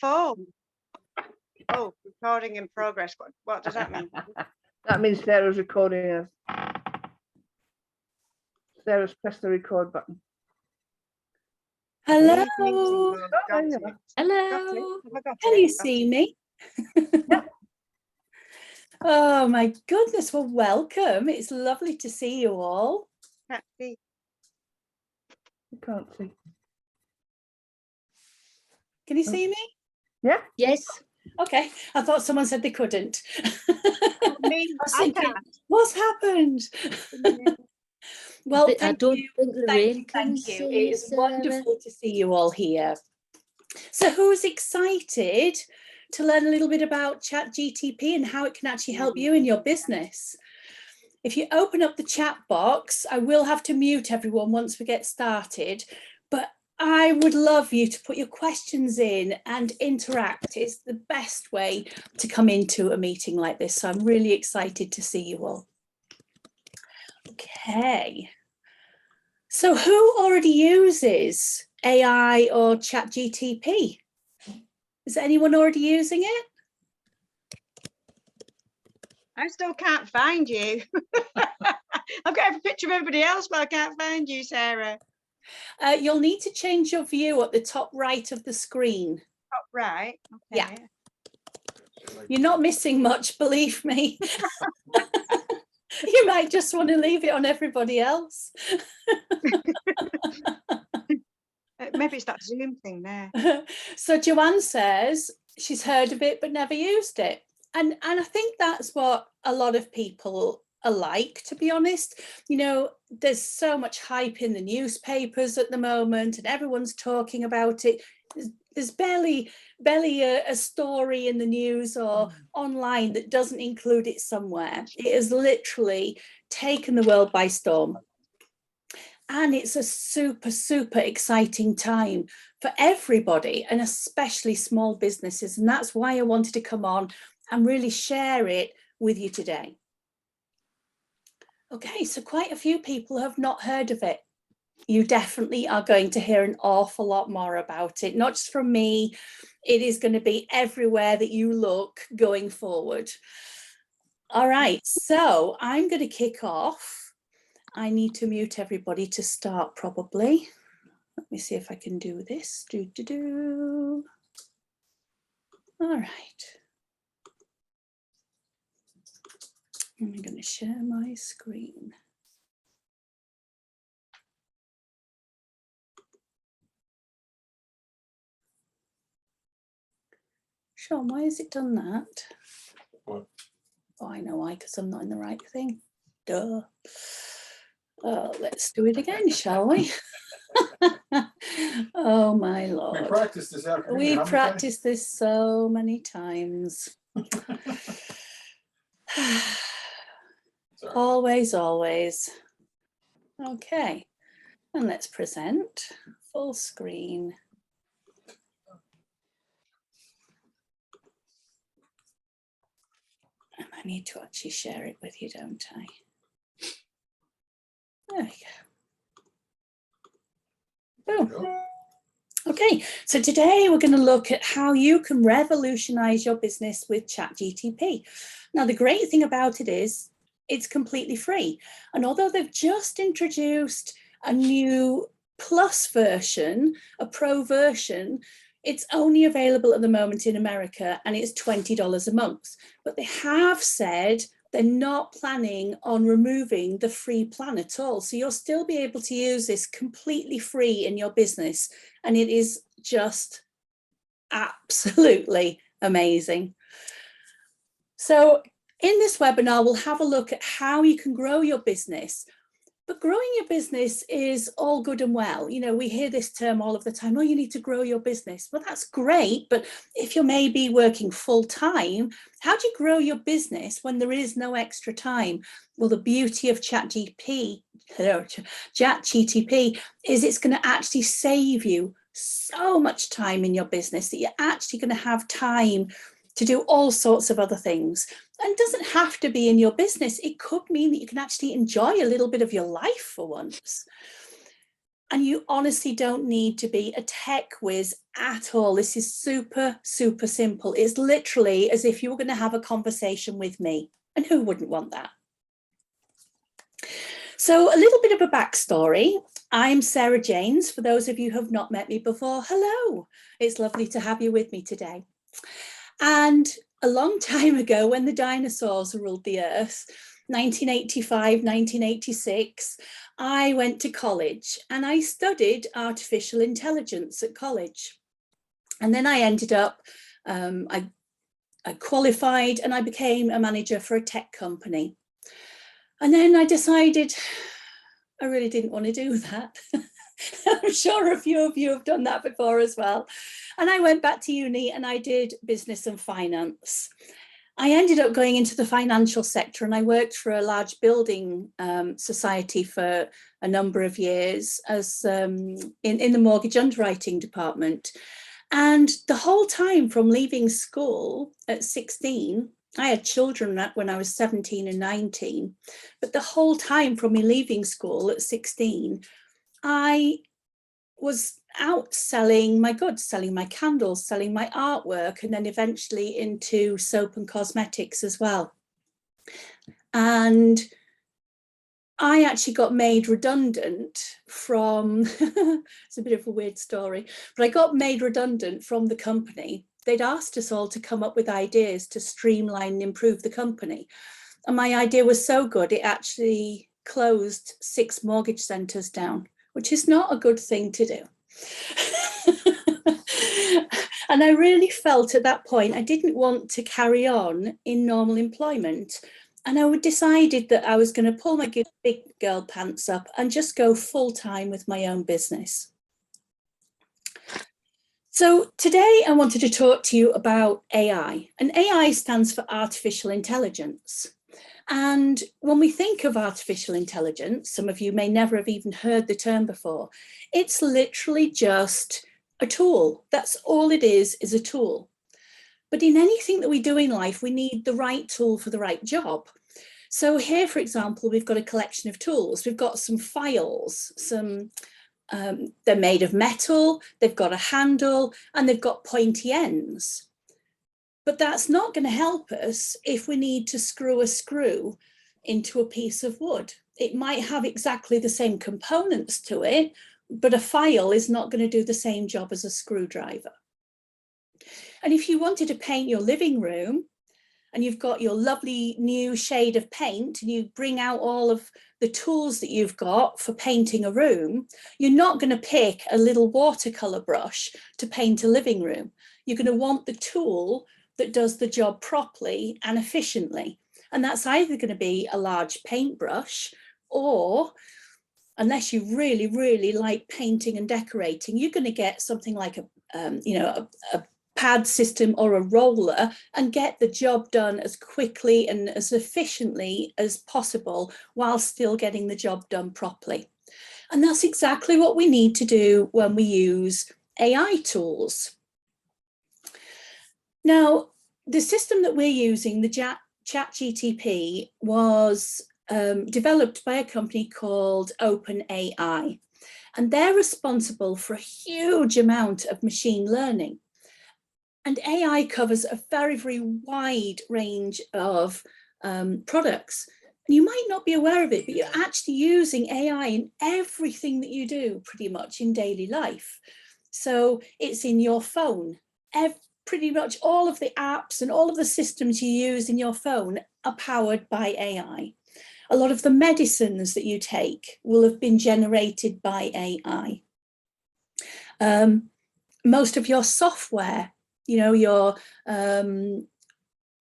phone. Oh, recording in progress. What does that mean? That means Sarah's recording us. Sarah's pressed the record button. Hello. Got it. Hello. Have I got Can it? you see me? Oh my goodness. Well, welcome. It's lovely to see you all. Can't see. You can't see. Can you see me? Yeah. Yes. Okay. I thought someone said they couldn't. Me, I was I thinking, can't. what's happened? Well, I thank don't you. think Lorraine can Thank you. see, It is Sarah. wonderful to see you all here. So who's excited to learn a little bit about ChatGPT and how it can actually help you in your business? If you open up the chat box, I will have to mute everyone once we get started, but I would love you to put your questions in and interact. It's the best way to come into a meeting like this. So I'm really excited to see you all. Okay. So who already uses AI or ChatGPT? Is anyone already using it? I still can't find you. I've got a picture of everybody else, but I can't find you, Sarah. You'll need to change your view at the top right of the screen. Top right. Okay. Yeah. You're not missing much, believe me. You might just want to leave it on everybody else. Maybe it's that Zoom thing there. So Joanne says she's heard of it but never used it. And I think that's what a lot of people are like, to be honest. You know, there's so much hype in the newspapers at the moment and everyone's talking about it. There's barely a story in the news or online that doesn't include it somewhere. It has literally taken the world by storm. And it's a super, super exciting time for everybody, and especially small businesses. And that's why I wanted to come on and really share it with you today. Okay, so quite a few people have not heard of it. You definitely are going to hear an awful lot more about it, not just from me. It is going to be everywhere that you look going forward. All right, so I'm going to kick off. I need to mute everybody to start probably. Let me see if I can do this. All right. I'm going to share my screen. Sean, why has it done that? What? Oh, I know why, because I'm not in the right thing. Duh. Oh, let's do it again, shall we? Oh my Lord. We practiced this afternoon. We practiced this so many times. Always, always. Okay, and let's present full screen. And I need to actually share it with you, don't I? There we go. Boom. Okay, so today we're going to look at how you can revolutionize your business with ChatGPT. Now, the great thing about it is it's completely free. And although they've just introduced a new plus version, a pro version, it's only available at the moment in America and it's $20 a month. But they have said they're not planning on removing the free plan at all. So you'll still be able to use this completely free in your business. And it is just absolutely amazing. So in this webinar, we'll have a look at how you can grow your business. But growing your business is all good and well. You know, we hear this term all of the time, oh, you need to grow your business. Well, that's great. But if you're maybe working full time, how do you grow your business when there is no extra time? Well, the beauty of ChatGPT is it's going to actually save you so much time in your business that you're actually going to have time to do all sorts of other things. And it doesn't have to be in your business. It could mean that you can actually enjoy a little bit of your life for once. And you honestly don't need to be a tech whiz at all. This is super, super simple. It's literally as if you were going to have a conversation with me. And who wouldn't want that? So a little bit of a backstory. I'm Sarah Janes. For those of you who have not met me before, hello. It's lovely to have you with me today. And a long time ago, when the dinosaurs ruled the earth, 1985, 1986, I went to college and I studied artificial intelligence at college. And then I ended up, I qualified and I became a manager for a tech company. And then I decided I really didn't want to do that. I'm sure a few of you have done that before as well. And I went back to uni and I did business and finance. I ended up going into the financial sector and I worked for a large building society for a number of years as in the mortgage underwriting department. And the whole time from leaving school at 16, I had children when I was 17 and 19, but the whole time from me leaving school at 16, I was out selling my goods, selling my candles, selling my artwork, and then eventually into soap and cosmetics as well. And I actually got made redundant from, it's a bit of a weird story, but I got made redundant from the company. They'd asked us all to come up with ideas to streamline and improve the company. And my idea was so good, it actually closed 6 mortgage centres down, which is not a good thing to do. And I really felt at that point I didn't want to carry on in normal employment. And I decided that I was going to pull my big girl pants up and just go full time with my own business. So today I wanted to talk to you about AI, and AI stands for artificial intelligence. And when we think of artificial intelligence, some of you may never have even heard the term before. It's literally just a tool. That's all it is a tool. But in anything that we do in life, we need the right tool for the right job. So here, for example, we've got a collection of tools. We've got some files, they're made of metal, they've got a handle, and they've got pointy ends. But that's not going to help us if we need to screw a screw into a piece of wood. It might have exactly the same components to it, but a file is not going to do the same job as a screwdriver. And if you wanted to paint your living room and you've got your lovely new shade of paint and you bring out all of the tools that you've got for painting a room, you're not going to pick a little watercolor brush to paint a living room. You're going to want the tool that does the job properly and efficiently. And that's either going to be a large paintbrush, or unless you really, really like painting and decorating, you're going to get something like a pad system or a roller and get the job done as quickly and as efficiently as possible while still getting the job done properly. And that's exactly what we need to do when we use AI tools. Now, the system that we're using, the ChatGPT, was developed by a company called OpenAI, and they're responsible for a huge amount of machine learning. And AI covers a very, very wide range of products. And you might not be aware of it, but you're actually using AI in everything that you do pretty much in daily life. So it's in your phone. Pretty much all of the apps and all of the systems you use in your phone are powered by AI. A lot of the medicines that you take will have been generated by AI. Most of your software, you know, your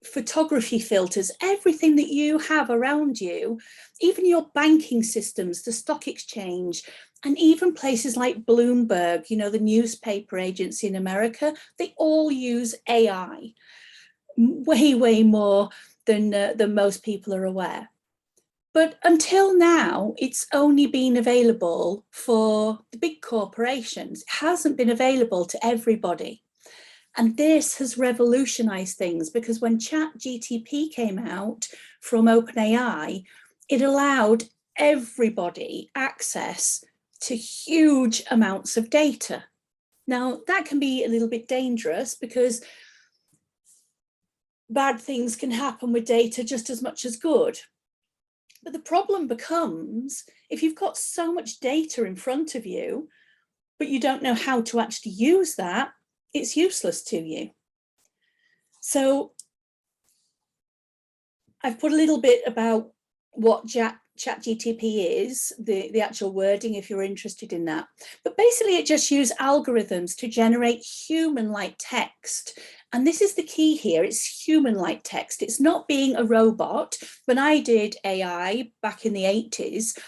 photography filters, everything that you have around you, even your banking systems, the stock exchange, and even places like Bloomberg, you know, the newspaper agency in America, they all use AI way, way more than most people are aware. But until now, it's only been available for the big corporations. It hasn't been available to everybody. And this has revolutionized things, because when ChatGPT came out from OpenAI, it allowed everybody access to huge amounts of data. Now, that can be a little bit dangerous because bad things can happen with data just as much as good. But the problem becomes if you've got so much data in front of you, but you don't know how to actually use that, it's useless to you. So I've put a little bit about what ChatGPT is, the actual wording, if you're interested in that. But basically it just uses algorithms to generate human-like text. And this is the key here, it's human-like text. It's not being a robot. When I did AI back in the 80s,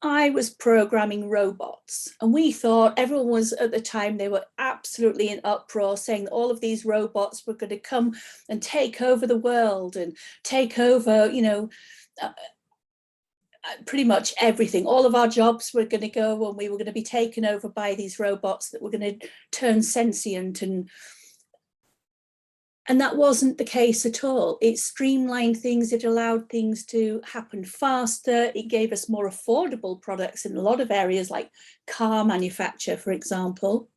I was programming robots, and we thought, everyone was at the time, they were absolutely in uproar saying that all of these robots were going to come and take over the world and take over, you know, pretty much everything. All of our jobs were going to go, and we were going to be taken over by these robots that were going to turn sentient, and that wasn't the case at all. It streamlined things, it allowed things to happen faster, it gave us more affordable products in a lot of areas like car manufacture, for example.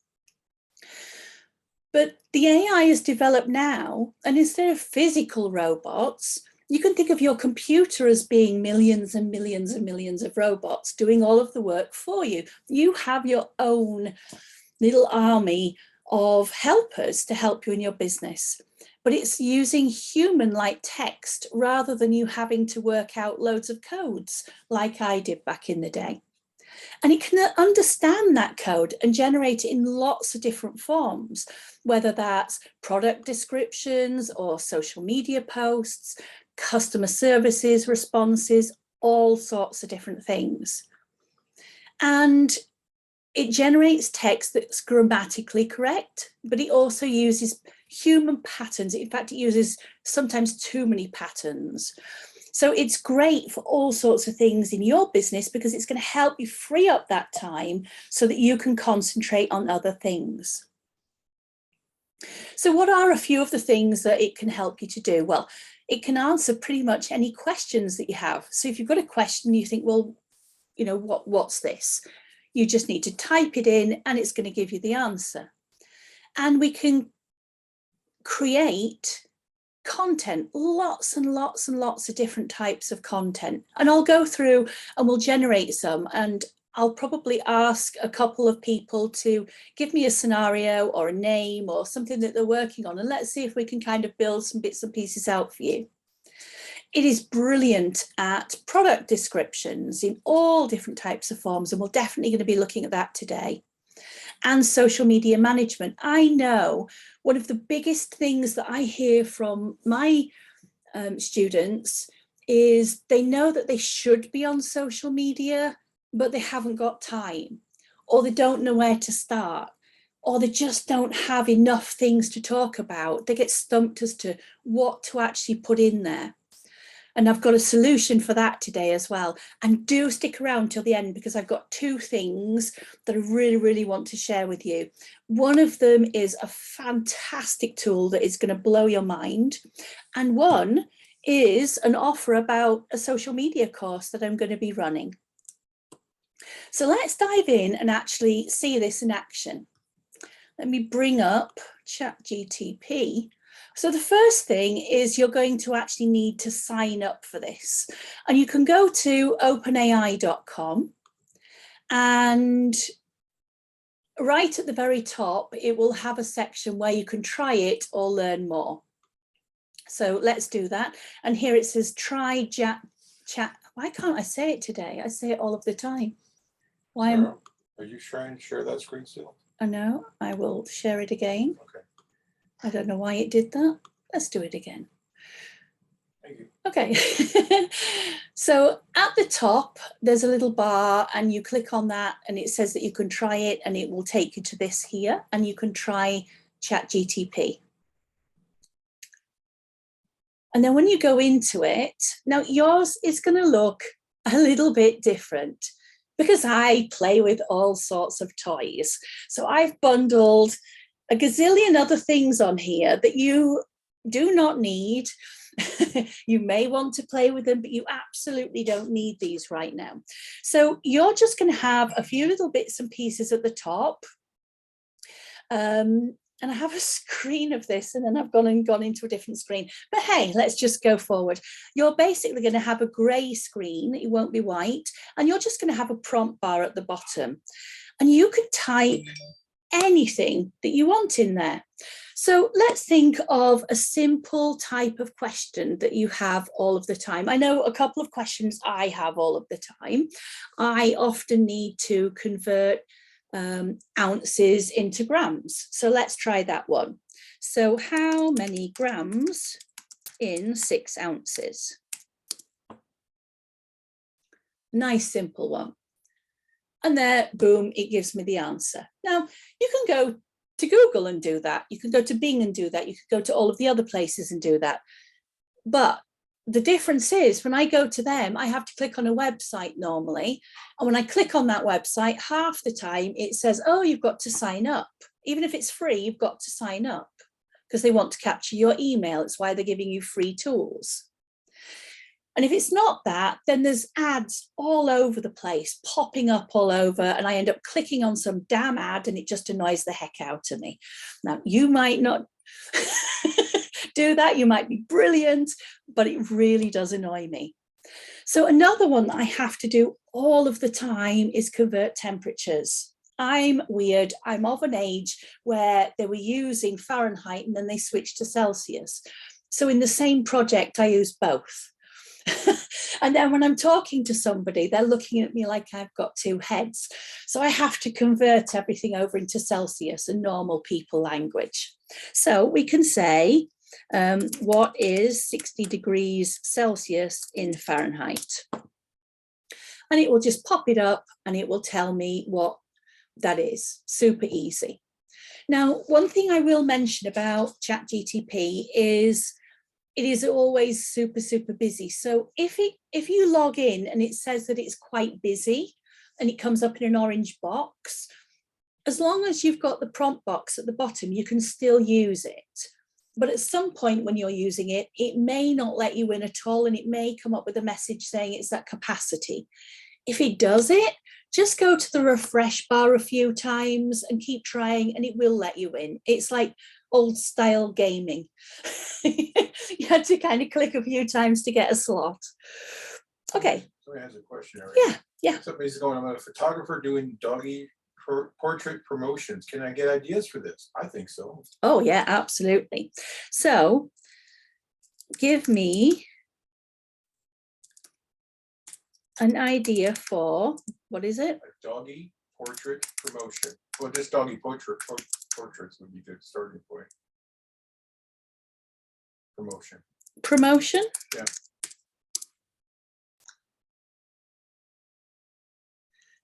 But the AI is developed now, and instead of physical robots, you can think of your computer as being millions and millions and millions of robots doing all of the work for you. You have your own little army of helpers to help you in your business. But it's using human-like text rather than you having to work out loads of codes like I did back in the day. And it can understand that code and generate it in lots of different forms, whether that's product descriptions or social media posts, customer services responses, all sorts of different things. And it generates text that's grammatically correct, but it also uses human patterns. In fact, it uses sometimes too many patterns. So it's great for all sorts of things in your business because it's going to help you free up that time so that you can concentrate on other things. So what are a few of the things that it can help you to do? Well, it can answer pretty much any questions that you have. So if you've got a question, you think, well, you know, what's this? You just need to type it in and it's going to give you the answer. And we can create content, lots and lots and lots of different types of content. And I'll go through and we'll generate some, and I'll probably ask a couple of people to give me a scenario or a name or something that they're working on, and let's see if we can kind of build some bits and pieces out for you. It is brilliant at product descriptions in all different types of forms, and we're definitely going to be looking at that today. And social media management. I know one of the biggest things that I hear from my students is they know that they should be on social media, but they haven't got time, or they don't know where to start, or they just don't have enough things to talk about. They get stumped as to what to actually put in there. And I've got a solution for that today as well. And do stick around till the end because I've got two things that I really, really want to share with you. One of them is a fantastic tool that is going to blow your mind. And one is an offer about a social media course that I'm going to be running. So let's dive in and actually see this in action. Let me bring up ChatGPT. So the first thing is you're going to actually need to sign up for this. And you can go to openai.com, and right at the very top, it will have a section where you can try it or learn more. So let's do that. And here it says try chat. Why can't I say it today? I say it all of the time. Why am Are you trying to share that screen still? I know, I will share it again. Okay. I don't know why it did that. Let's do it again. Thank you. Okay. So at the top, there's a little bar and you click on that and it says that you can try it, and it will take you to this here, and you can try ChatGPT. And then when you go into it, now yours is going to look a little bit different because I play with all sorts of toys. So I've bundled a gazillion other things on here that you do not need. You may want to play with them, but you absolutely don't need these right now. So you're just going to have a few little bits and pieces at the top. And I have a screen of this, and then I've gone into a different screen. But hey, let's just go forward. You're basically going to have a grey screen. It won't be white. And you're just going to have a prompt bar at the bottom. And you could type anything that you want in there. So let's think of a simple type of question that you have all of the time. I know a couple of questions I have all of the time. I often need to convert ounces into grams. So let's try that one. So how many grams in 6 ounces? Nice simple one. And there, boom, it gives me the answer. Now, you can go to Google and do that. You can go to Bing and do that. You can go to all of the other places and do that. But the difference is when I go to them, I have to click on a website normally. And when I click on that website, half the time it says, oh, you've got to sign up. Even if it's free, you've got to sign up because they want to capture your email. It's why they're giving you free tools. And if it's not that, then there's ads all over the place, popping up all over, and I end up clicking on some damn ad and it just annoys the heck out of me. Now, you might not do that, you might be brilliant, but it really does annoy me. So another one that I have to do all of the time is convert temperatures. I'm weird. I'm of an age where they were using Fahrenheit and then they switched to Celsius. So in the same project, I use both. And then when I'm talking to somebody, they're looking at me like I've got 2 heads. So I have to convert everything over into Celsius and normal people language. So we can say, what is 60 degrees Celsius in Fahrenheit? And it will just pop it up and it will tell me what that is. Super easy. Now, one thing I will mention about ChatGPT is it is always super, super busy. So if you log in and it says that it's quite busy and it comes up in an orange box, as long as you've got the prompt box at the bottom, you can still use it. But at some point when you're using it, it may not let you in at all, and it may come up with a message saying it's at capacity. If it does it, just go to the refresh bar a few times and keep trying, and it will let you in. It's like old style gaming. You had to kind of click a few times to get a slot. Okay. Somebody has a question. Yeah. Somebody's going, I'm a photographer doing doggy portrait promotions. Can I get ideas for this? I think so. Oh yeah, absolutely. So give me an idea for, what is it? A doggy portrait promotion. Well, just doggy portraits would be good starting point. Promotion. Yeah.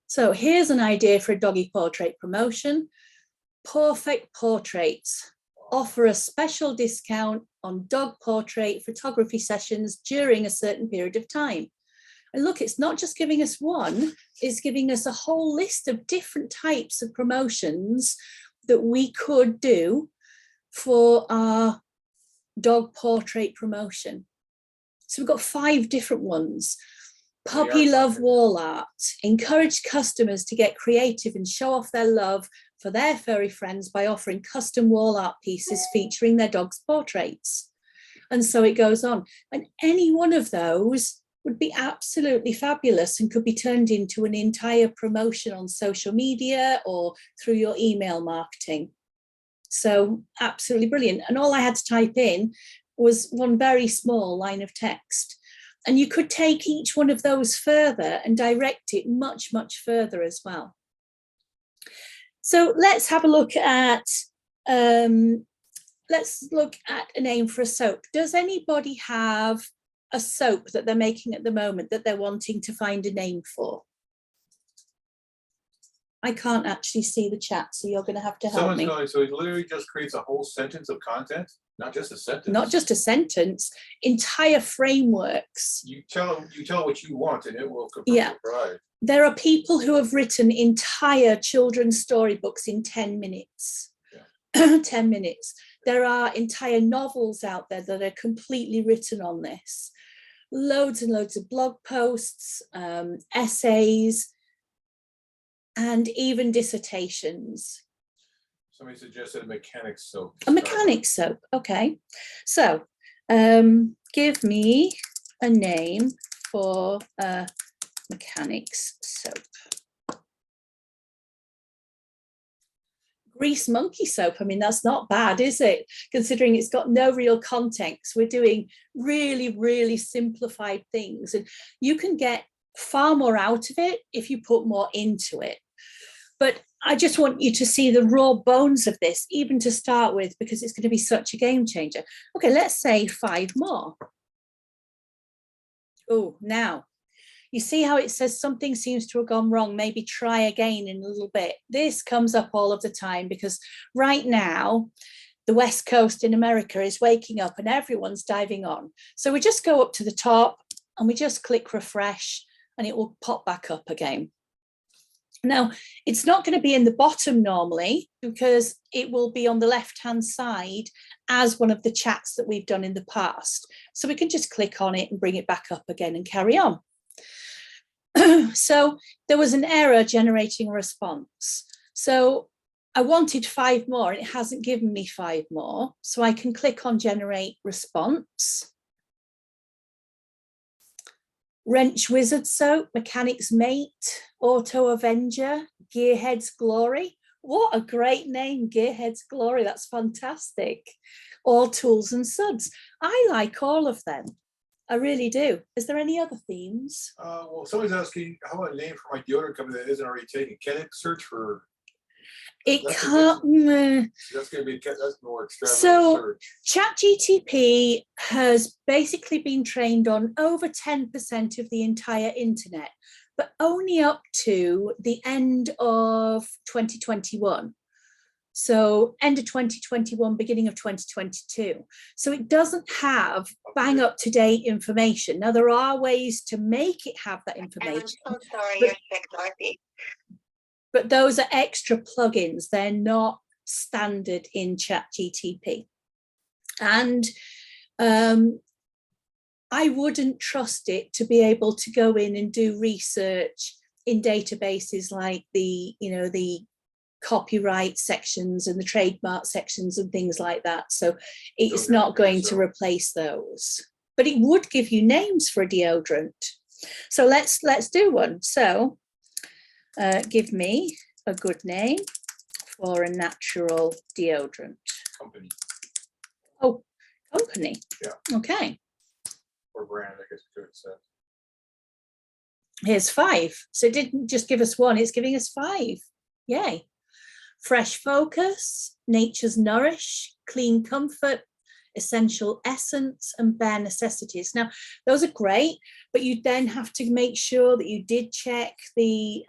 So here's an idea for a doggy portrait promotion. Perfect Portraits offer a special discount on dog portrait photography sessions during a certain period of time. And look, it's not just giving us one, it's giving us a whole list of different types of promotions that we could do for our dog portrait promotion. So we've got 5 different ones. Puppy love wall art. Encourage customers to get creative and show off their love for their furry friends by offering custom wall art pieces featuring their dog's portraits. And so it goes on. And any one of those would be absolutely fabulous and could be turned into an entire promotion on social media or through your email marketing. So absolutely brilliant. And all I had to type in was one very small line of text. And you could take each one of those further and direct it much, much further as well. So let's have a look at, let's look at a name for a soap. Does anybody have a soap that they're making at the moment that they're wanting to find a name for? I can't actually see the chat, so you're going to have to help me. So it literally just creates a whole sentence of content, not just a sentence. Not just a sentence, entire frameworks. You tell what you want, and it will provide. There are people who have written entire children's storybooks in 10 minutes. 10 minutes. There are entire novels out there that are completely written on this. Loads and loads of blog posts, essays, and even dissertations. Somebody suggested a mechanic soap. A mechanic soap, okay. So give me a name for a mechanic's soap. Grease monkey soap. I mean, that's not bad, is it? Considering it's got no real context. We're doing really, really simplified things, and you can get far more out of it if you put more into it. But I just want you to see the raw bones of this, even to start with, because it's going to be such a game changer. Okay, let's say 5 more. Oh, now, you see how it says something seems to have gone wrong, maybe try again in a little bit. This comes up all of the time because right now, the West Coast in America is waking up and everyone's diving on. So we just go up to the top and we just click refresh and it will pop back up again. Now, it's not going to be in the bottom normally because it will be on the left-hand side as one of the chats that we've done in the past. So we can just click on it and bring it back up again and carry on. So there was an error generating a response. So I wanted 5 more and it hasn't given me 5 more. So I can click on generate response. Wrench Wizard Soap, Mechanic's Mate, Auto Avenger, Gearhead's Glory. What a great name, Gearhead's Glory. That's fantastic. All Tools and Suds. I like all of them. I really do. Is there any other themes? Well, somebody's asking, how about a name for my deodorant company that isn't already taken? Can it search for? It can't. That's going to be, that's more extravagant So search. ChatGPT has basically been trained on over 10% of the entire internet, but only up to the end of 2021. So end of 2021, beginning of 2022. So it doesn't have bang up to date information. Now there are ways to make it have that information. I'm so sorry, you're sick, Dorothy. But those are extra plugins. They're not standard in ChatGPT. And I wouldn't trust it to be able to go in and do research in databases like the copyright sections and the trademark sections and things like that. So it's not going to replace those, but it would give you names for a deodorant. So let's do one. So give me a good name for a natural deodorant. Company. Oh, company. Yeah. Okay. Or brand, I guess you could say. Here's 5. So it didn't just give us 1, it's giving us 5. Yay. Fresh Focus, Nature's Nourish, Clean Comfort, Essential Essence, and Bare Necessities. Now, those are great, but you then have to make sure that you did check the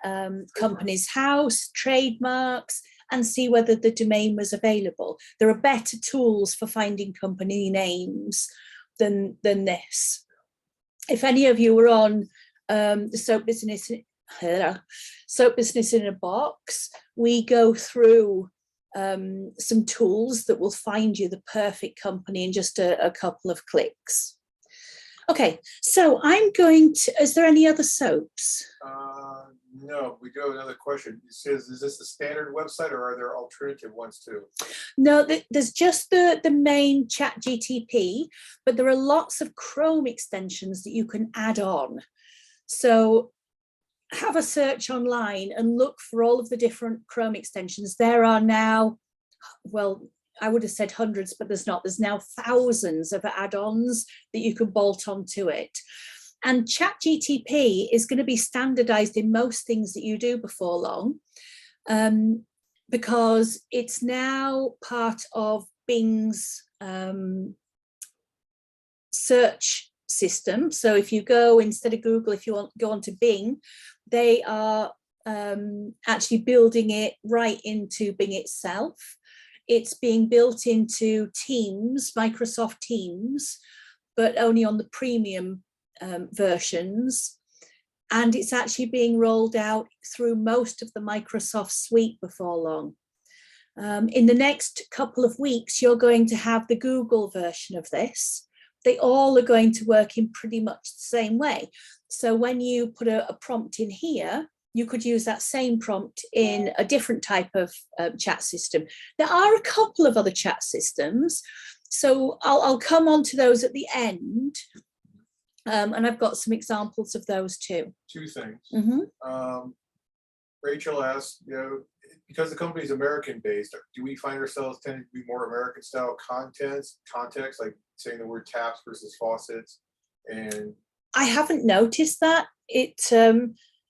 company's house, trademarks, and see whether the domain was available. There are better tools for finding company names than this. If any of you were on the Soap Business in a Box, we go through some tools that will find you the perfect company in just a couple of clicks. Okay, so I'm going to, is there any other soaps? No, we do have another question. It says, is this the standard website or are there alternative ones too? No, there's just the main ChatGPT, but there are lots of Chrome extensions that you can add on. So have a search online and look for all of the different Chrome extensions. There are now, well, I would have said hundreds, but there's not. There's now thousands of add-ons that you can bolt onto it. And ChatGPT is going to be standardized in most things that you do before long, because it's now part of Bing's search system. So if you go, instead of Google, if you want to go onto Bing, they are actually building it right into Bing itself. It's being built into Teams, Microsoft Teams, but only on the premium versions. And it's actually being rolled out through most of the Microsoft suite before long. In the next couple of weeks, you're going to have the Google version of this. They all are going to work in pretty much the same way. So when you put a prompt in here, you could use that same prompt in a different type of chat system. There are a couple of other chat systems, so I'll come on to those at the end. And I've got some examples of those too. Two things. Mm-hmm. Rachel asked, because the company is American based, do we find ourselves tending to be more American style context, like saying the word taps versus faucets? And I haven't noticed that.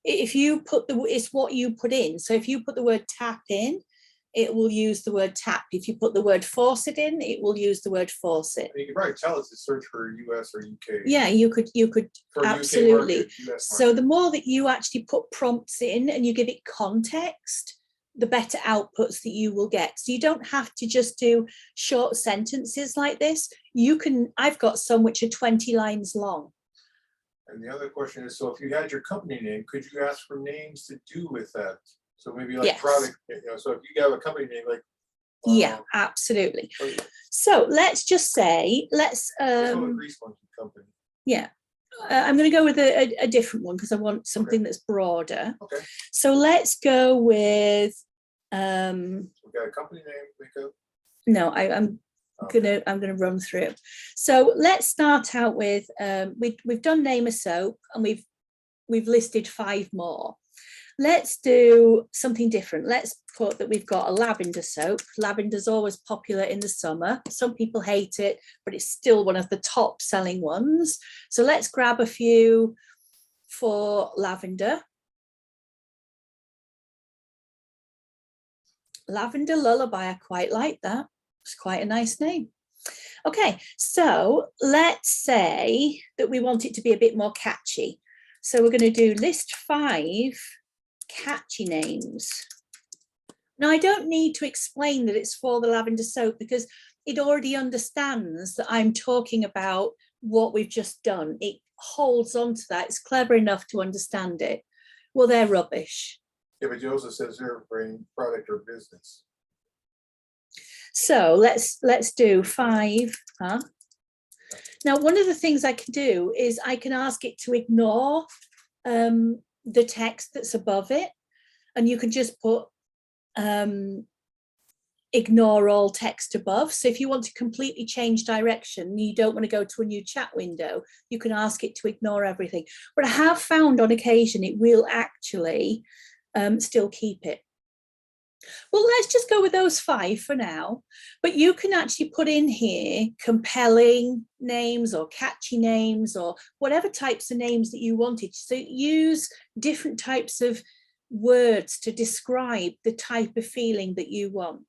If you put it's what you put in. So if you put the word tap in, it will use the word tap. If you put the word faucet in, it will use the word faucet. you can probably tell us to search for US or UK. Yeah, you could For absolutely. UK market, US So the more that you actually put prompts in and you give it context, the better outputs that you will get. So you don't have to just do short sentences like this. I've got some which are 20 lines long. And the other question is, so if you had your company name, could you ask for names to do with that? So maybe like Yes. product, so if you have a company name like Yeah, absolutely. So let's just say, Grease Monkey Company. yeah, I'm going to go with a different one because I want something that's broader. Okay. So let's go with We've got a company name, Miko. no, I'm gonna run through. So let's start out with we've done name a soap and we've listed 5 more. Let's do something different. Let's put that we've got a lavender soap. Lavender's always popular in the summer. Some people hate it, but it's still one of the top selling ones. So let's grab a few for lavender. Lavender Lullaby, I quite like that. It's quite a nice name. Okay, so let's say that we want it to be a bit more catchy. So we're going to do list 5 catchy names. Now, I don't need to explain that it's for the lavender soap because it already understands that I'm talking about what we've just done. It holds on to that. It's clever enough to understand it. Well, they're rubbish. Yeah, but it also says there for product or business. So let's do 5. Now, one of the things I can do is I can ask it to ignore the text that's above it, and you can just put ignore all text above. So if you want to completely change direction, you don't want to go to a new chat window, you can ask it to ignore everything. But I have found on occasion it will actually still keep it. Well, let's just go with those 5 for now, but you can actually put in here compelling names or catchy names or whatever types of names that you wanted. So use different types of words to describe the type of feeling that you want.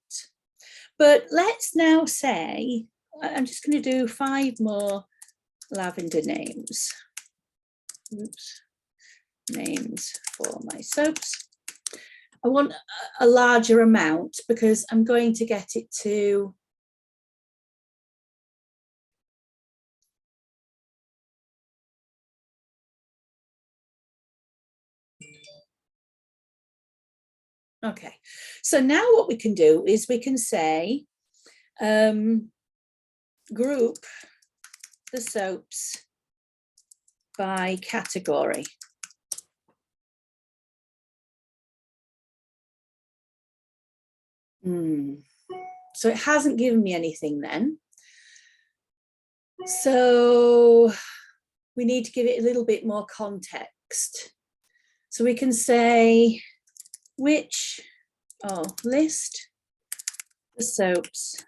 But let's now say, I'm just going to do 5 more lavender names. Oops. Names for my soaps. I want a larger amount because I'm going to get it to okay. So now what we can do is we can say group the soaps by category. So it hasn't given me anything then. So we need to give it a little bit more context. So we can say which, list the soaps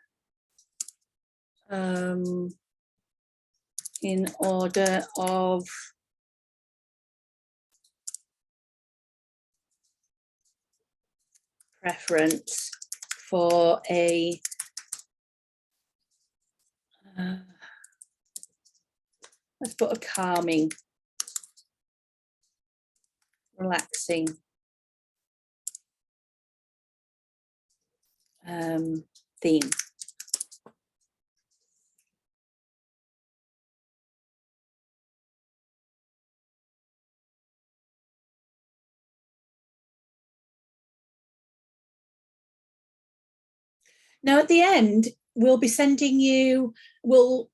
in order of preference for a let's put a calming, relaxing theme. Now at the end, we'll be sending you, we'll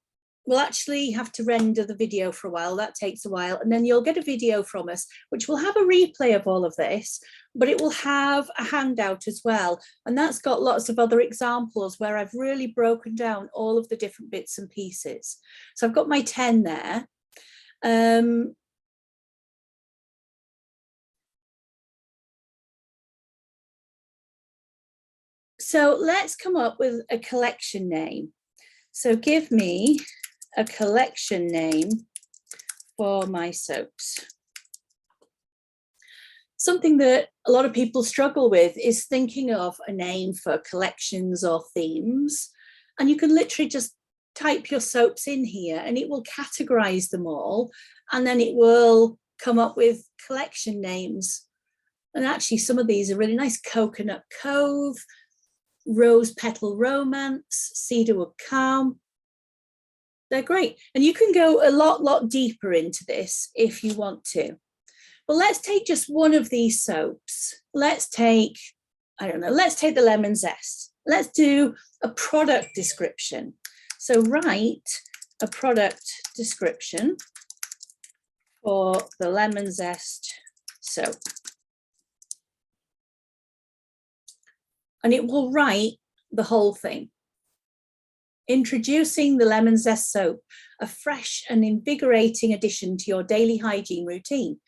actually have to render the video for a while. That takes a while. And then you'll get a video from us, which will have a replay of all of this, but it will have a handout as well. And that's got lots of other examples where I've really broken down all of the different bits and pieces. So I've got my 10 there. So let's come up with a collection name. So give me a collection name for my soaps. Something that a lot of people struggle with is thinking of a name for collections or themes. And you can literally just type your soaps in here and it will categorize them all. And then it will come up with collection names. And actually some of these are really nice. Coconut Cove, Rose Petal Romance, Cedarwood Calm. They're great. And you can go a lot deeper into this if you want to. But let's take just one of these soaps. Let's take, I don't know, let's take the Lemon Zest. Let's do a product description. So write a product description for the Lemon Zest soap. And it will write the whole thing. Introducing the Lemon Zest soap, a fresh and invigorating addition to your daily hygiene routine.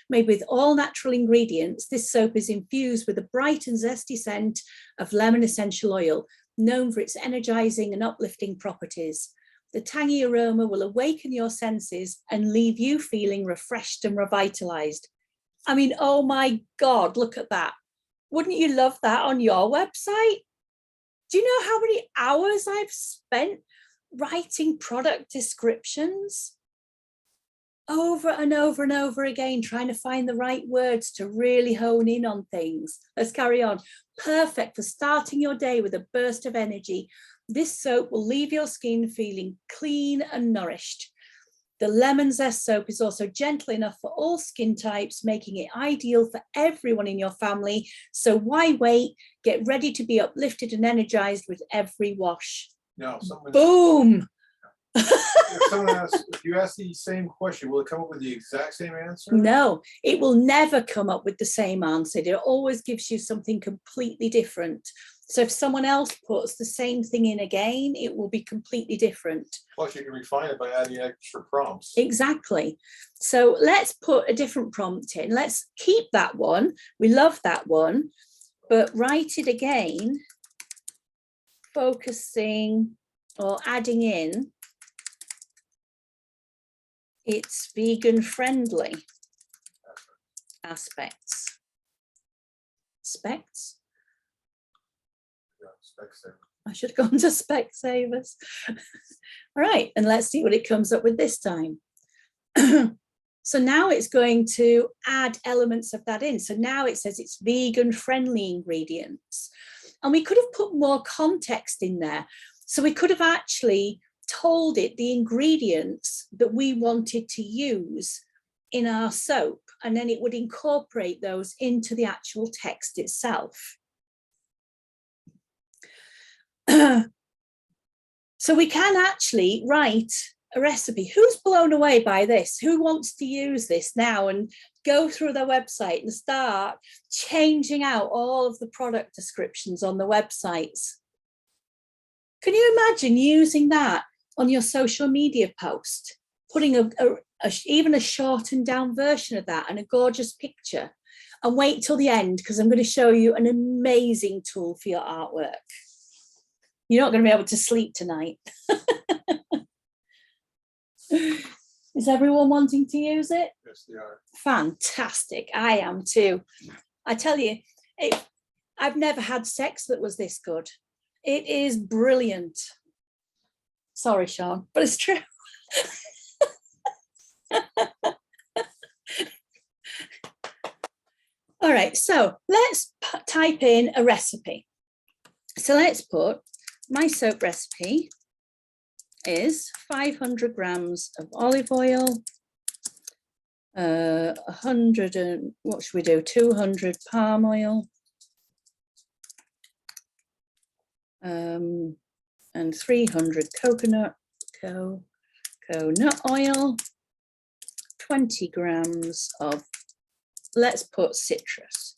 Made with all natural ingredients, this soap is infused with a bright and zesty scent of lemon essential oil, known for its energizing and uplifting properties. The tangy aroma will awaken your senses and leave you feeling refreshed and revitalized. I mean, oh my God, look at that. Wouldn't you love that on your website? Do you know how many hours I've spent writing product descriptions? Over and over and over again, trying to find the right words to really hone in on things. Let's carry on. Perfect for starting your day with a burst of energy. This soap will leave your skin feeling clean and nourished. The Lemon Zest soap is also gentle enough for all skin types, making it ideal for everyone in your family. So why wait? Get ready to be uplifted and energized with every wash. Now, Boom. If you ask the same question, will it come up with the exact same answer? No, it will never come up with the same answer. It always gives you something completely different. So if someone else puts the same thing in again, it will be completely different. Plus, you can refine it by adding extra prompts. Exactly. So let's put a different prompt in. Let's keep that one. We love that one, but write it again, focusing or adding in its vegan friendly aspects. Specs? I should have gone to Specsavers. All right, and let's see what it comes up with this time. So now it's going to add elements of that in. So now it says it's vegan friendly ingredients. And we could have put more context in there. So we could have actually told it the ingredients that we wanted to use in our soap, and then it would incorporate those into the actual text itself. So we can actually write a recipe. Who's blown away by this? Who wants to use this now and go through their website and start changing out all of the product descriptions on the websites? Can you imagine using that on your social media post, putting even a shortened down version of that and a gorgeous picture? And wait till the end, because I'm going to show you an amazing tool for your artwork. You're not going to be able to sleep tonight. Is everyone wanting to use it? Yes, they are. Fantastic. I am too. I tell you, I've never had sex that was this good. It is brilliant. Sorry, Sean, but it's true. All right, so let's type in a recipe. So let's put my soap recipe is 500 grams of olive oil, 100 and what should we do? 200 palm oil, and 300 coconut oil, 20 grams of, let's put citrus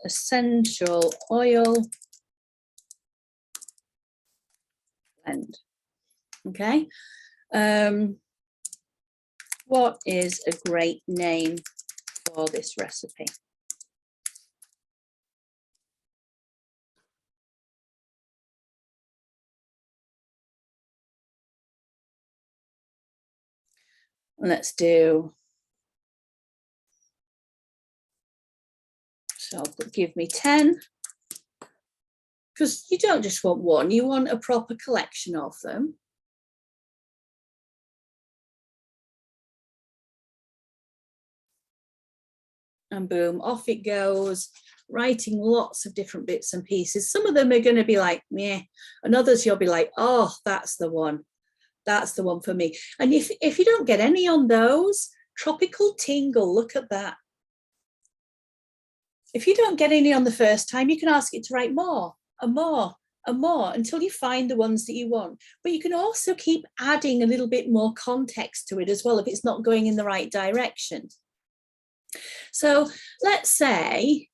essential oil blend. Okay. What is a great name for this recipe? Let's do, so give me 10, because you don't just want one, you want a proper collection of them. And boom, off it goes, writing lots of different bits and pieces. Some of them are going to be like, meh, and others you'll be like, oh, that's the one. That's the one for me. And if you don't get any on those, tropical tingle, look at that. If you don't get any on the first time, you can ask it to write more and more and more until you find the ones that you want. But you can also keep adding a little bit more context to it as well if it's not going in the right direction. So let's say,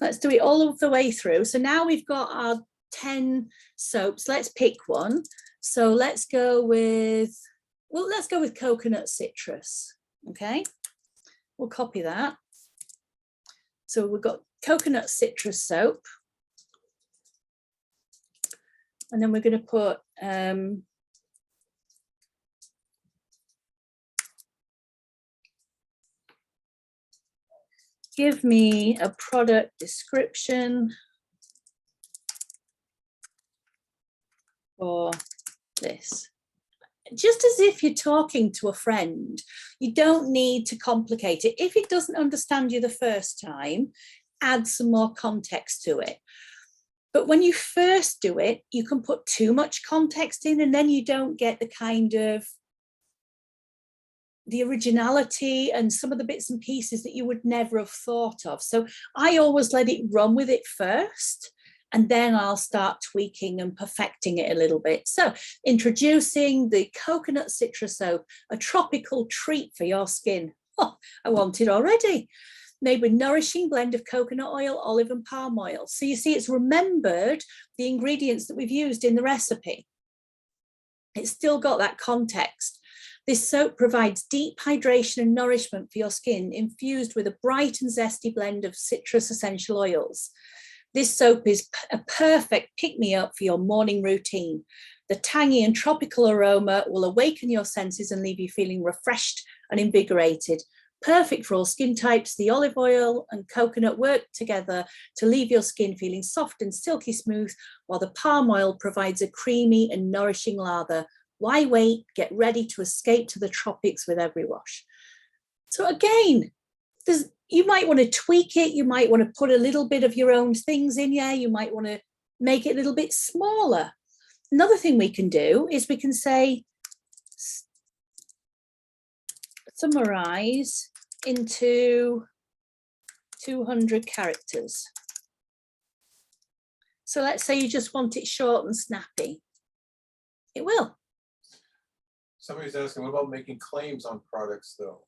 let's do it all of the way through. So now we've got our 10 soaps. Let's pick one. So let's go with, well, let's go with coconut citrus. Okay, we'll copy that. So we've got coconut citrus soap. And then we're going to put give me a product description for this. Just as if you're talking to a friend, you don't need to complicate it. If it doesn't understand you the first time, add some more context to it. But when you first do it, you can put too much context in and then you don't get the kind of the originality and some of the bits and pieces that you would never have thought of. So I always let it run with it first, and then I'll start tweaking and perfecting it a little bit. So introducing the coconut citrus soap, a tropical treat for your skin. Oh, I want it already. Made with nourishing blend of coconut oil, olive and palm oil. So you see, it's remembered the ingredients that we've used in the recipe. It's still got that context. This soap provides deep hydration and nourishment for your skin, infused with a bright and zesty blend of citrus essential oils. This soap is a perfect pick-me-up for your morning routine. The tangy and tropical aroma will awaken your senses and leave you feeling refreshed and invigorated. Perfect for all skin types, the olive oil and coconut work together to leave your skin feeling soft and silky smooth, while the palm oil provides a creamy and nourishing lather. Why wait? Get ready to escape to the tropics with every wash. So again, you might want to tweak it. You might want to put a little bit of your own things in here. You might want to make it a little bit smaller. Another thing we can do is we can say, summarize into 200 characters. So let's say you just want it short and snappy. It will. Somebody's asking, what about making claims on products though?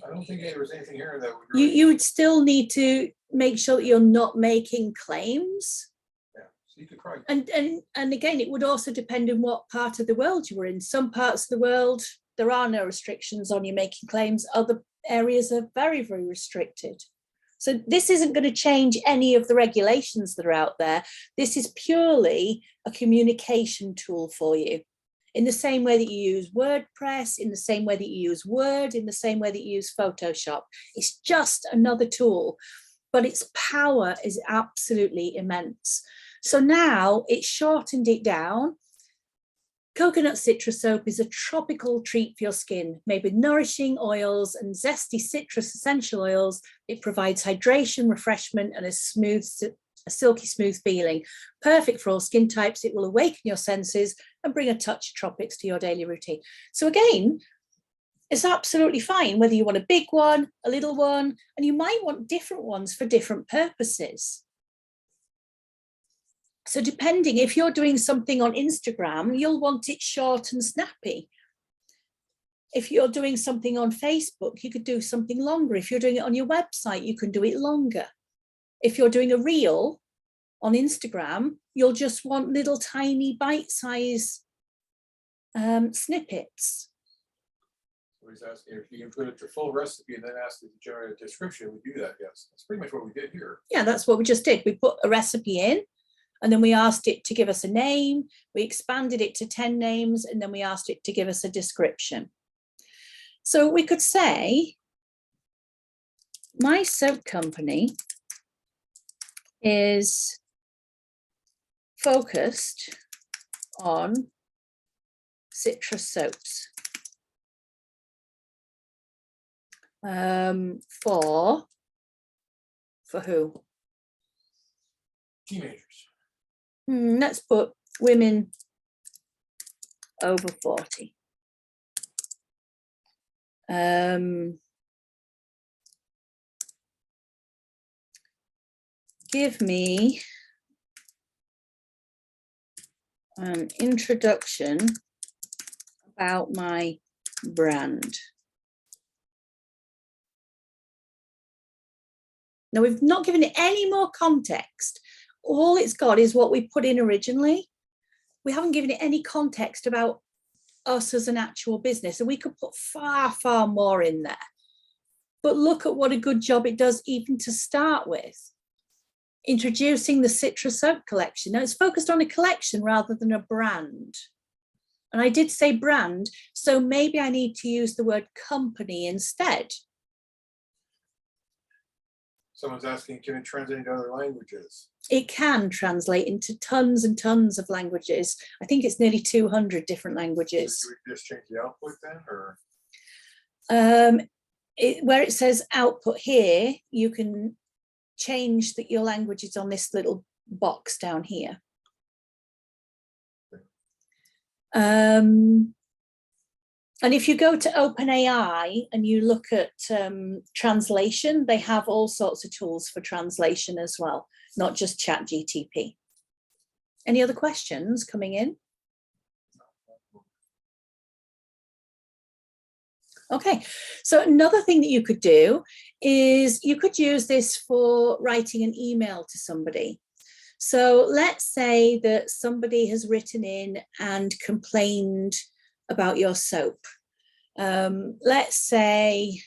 I don't think there was anything here that would really... You would still need to make sure that you're not making claims. Yeah, so you could probably... And again, it would also depend on what part of the world you were in. Some parts of the world, there are no restrictions on you making claims. Other areas are very, very restricted. So this isn't going to change any of the regulations that are out there. This is purely a communication tool for you. In the same way that you use WordPress, in the same way that you use Word, in the same way that you use Photoshop. It's just another tool, but its power is absolutely immense. So now it's shortened it down. Coconut citrus soap is a tropical treat for your skin, made with nourishing oils and zesty citrus essential oils. It provides hydration, refreshment, and a silky smooth feeling. Perfect for all skin types. It will awaken your senses and bring a touch of tropics to your daily routine. So again, it's absolutely fine whether you want a big one, a little one, and you might want different ones for different purposes. So depending, if you're doing something on Instagram, you'll want it short and snappy. If you're doing something on Facebook, you could do something longer. If you're doing it on your website, you can do it longer. If you're doing a reel on Instagram, you'll just want little tiny bite-size snippets. So he's asking if you can put it your full recipe and then ask it to generate a description. We do that, yes. That's pretty much what we did here. Yeah, that's what we just did. We put a recipe in, and then we asked it to give us a name. We expanded it to 10 names, and then we asked it to give us a description. So we could say, my soap company is focused on citrus soaps. For who? Teenagers. Let's put women over 40. Give me an introduction about my brand. Now, we've not given it any more context. All it's got is what we put in originally. We haven't given it any context about us as an actual business, and we could put far, far more in there. But look at what a good job it does even to start with. Introducing the citrus soap collection. Now, it's focused on a collection rather than a brand. And I did say brand, so maybe I need to use the word company instead. Someone's asking, can it translate into other languages? It can translate into tons and tons of languages. I think it's nearly 200 different languages. So do we just change the output then, or? Where it says output here, you can change your languages on this little box down here. And if you go to OpenAI and you look at translation, they have all sorts of tools for translation as well, not just ChatGPT. Any other questions coming in? Okay, so another thing that you could do is you could use this for writing an email to somebody. So let's say that somebody has written in and complained about your soap. Let's say,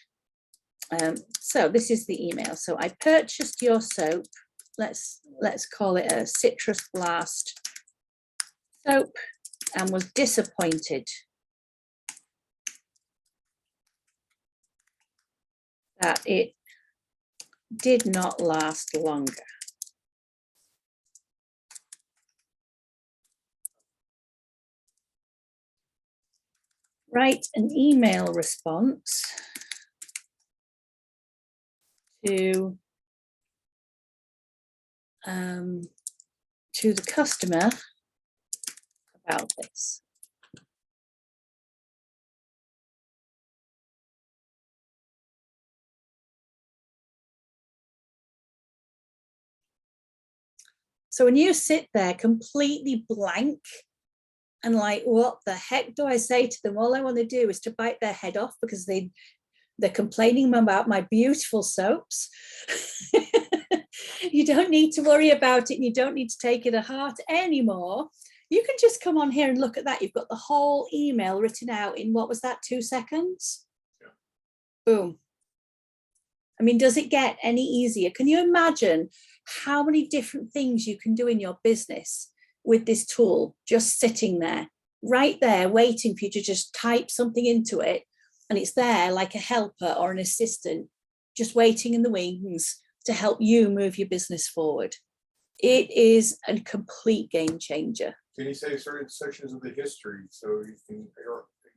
so this is the email. So I purchased your soap. Let's call it a Citrus Blast soap and was disappointed that it did not last longer. Write an email response to the customer about this. So when you sit there completely blank and like, what the heck do I say to them? All I want to do is to bite their head off because they're complaining about my beautiful soaps. You don't need to worry about it, and you don't need to take it to heart anymore. You can just come on here and look at that. You've got the whole email written out in, what was that, 2 seconds? Yeah. Boom. I mean, does it get any easier? Can you imagine how many different things you can do in your business with this tool, just sitting there, right there, waiting for you to just type something into it, and it's there like a helper or an assistant, just waiting in the wings to help you move your business forward. It is a complete game changer. Can you say certain sections of the history so you can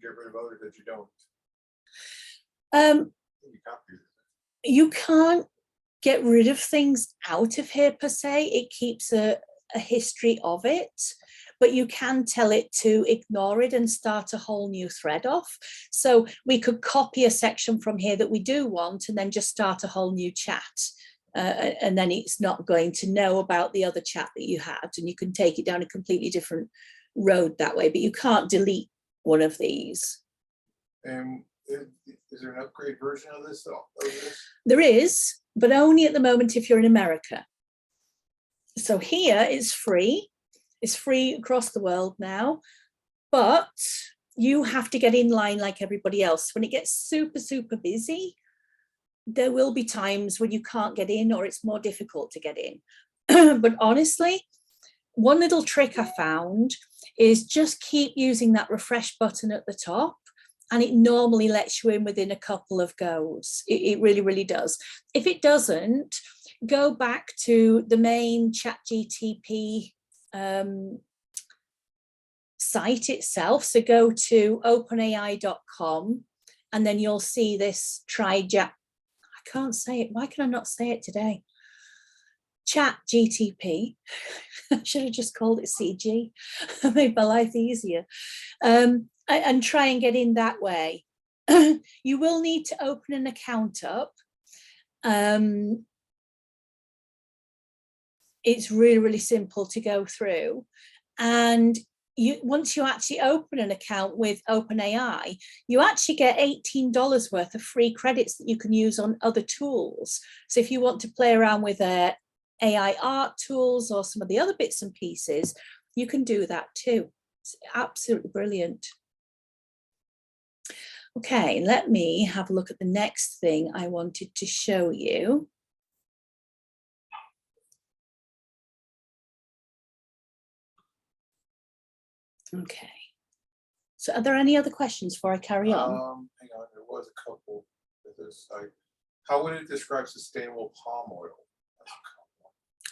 get rid of others that you don't? You can't get rid of things out of here per se. It keeps a history of it, but you can tell it to ignore it and start a whole new thread off. So we could copy a section from here that we do want and then just start a whole new chat and then it's not going to know about the other chat that you had, and you can take it down a completely different road that way, but you can't delete one of these. And is there an upgrade version of this? There is, but only at the moment if you're in America. So here it's free. It's free across the world now, but you have to get in line like everybody else. When it gets super, super busy, there will be times when you can't get in or it's more difficult to get in. But honestly, one little trick I found is just keep using that refresh button at the top, and it normally lets you in within a couple of goes. It really, really does. If it doesn't, go back to the main ChatGPT site itself. So go to openai.com, and then you'll see this I can't say it. Why can I not say it today? ChatGPT. I should have just called it CG. Made my life easier. And try and get in that way. You will need to open an account up. It's really, really simple to go through. And once you actually open an account with OpenAI, you actually get $18 worth of free credits that you can use on other tools. So if you want to play around with AI art tools or some of the other bits and pieces, you can do that too. It's absolutely brilliant. Okay, let me have a look at the next thing I wanted to show you. Okay, so are there any other questions before I carry on? Hang on, there was a couple with this site. How would it describe sustainable palm oil?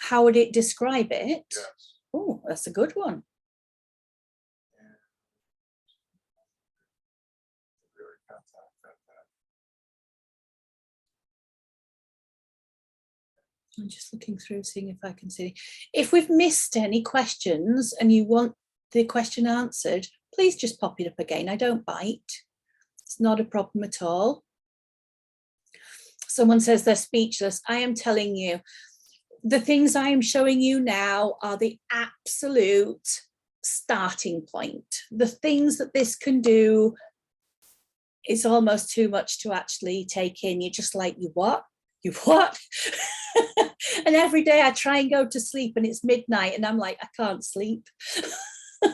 How would it describe it? Yes. Oh, that's a good one. I'm just looking through, seeing if I can see. If we've missed any questions and you want the question answered, please just pop it up again. I don't bite. It's not a problem at all. Someone says they're speechless. I am telling you, the things I am showing you now are the absolute starting point. The things that this can do, it's almost too much to actually take in. You're just like, you what? You what? And every day I try and go to sleep and it's midnight and I'm like, I can't sleep.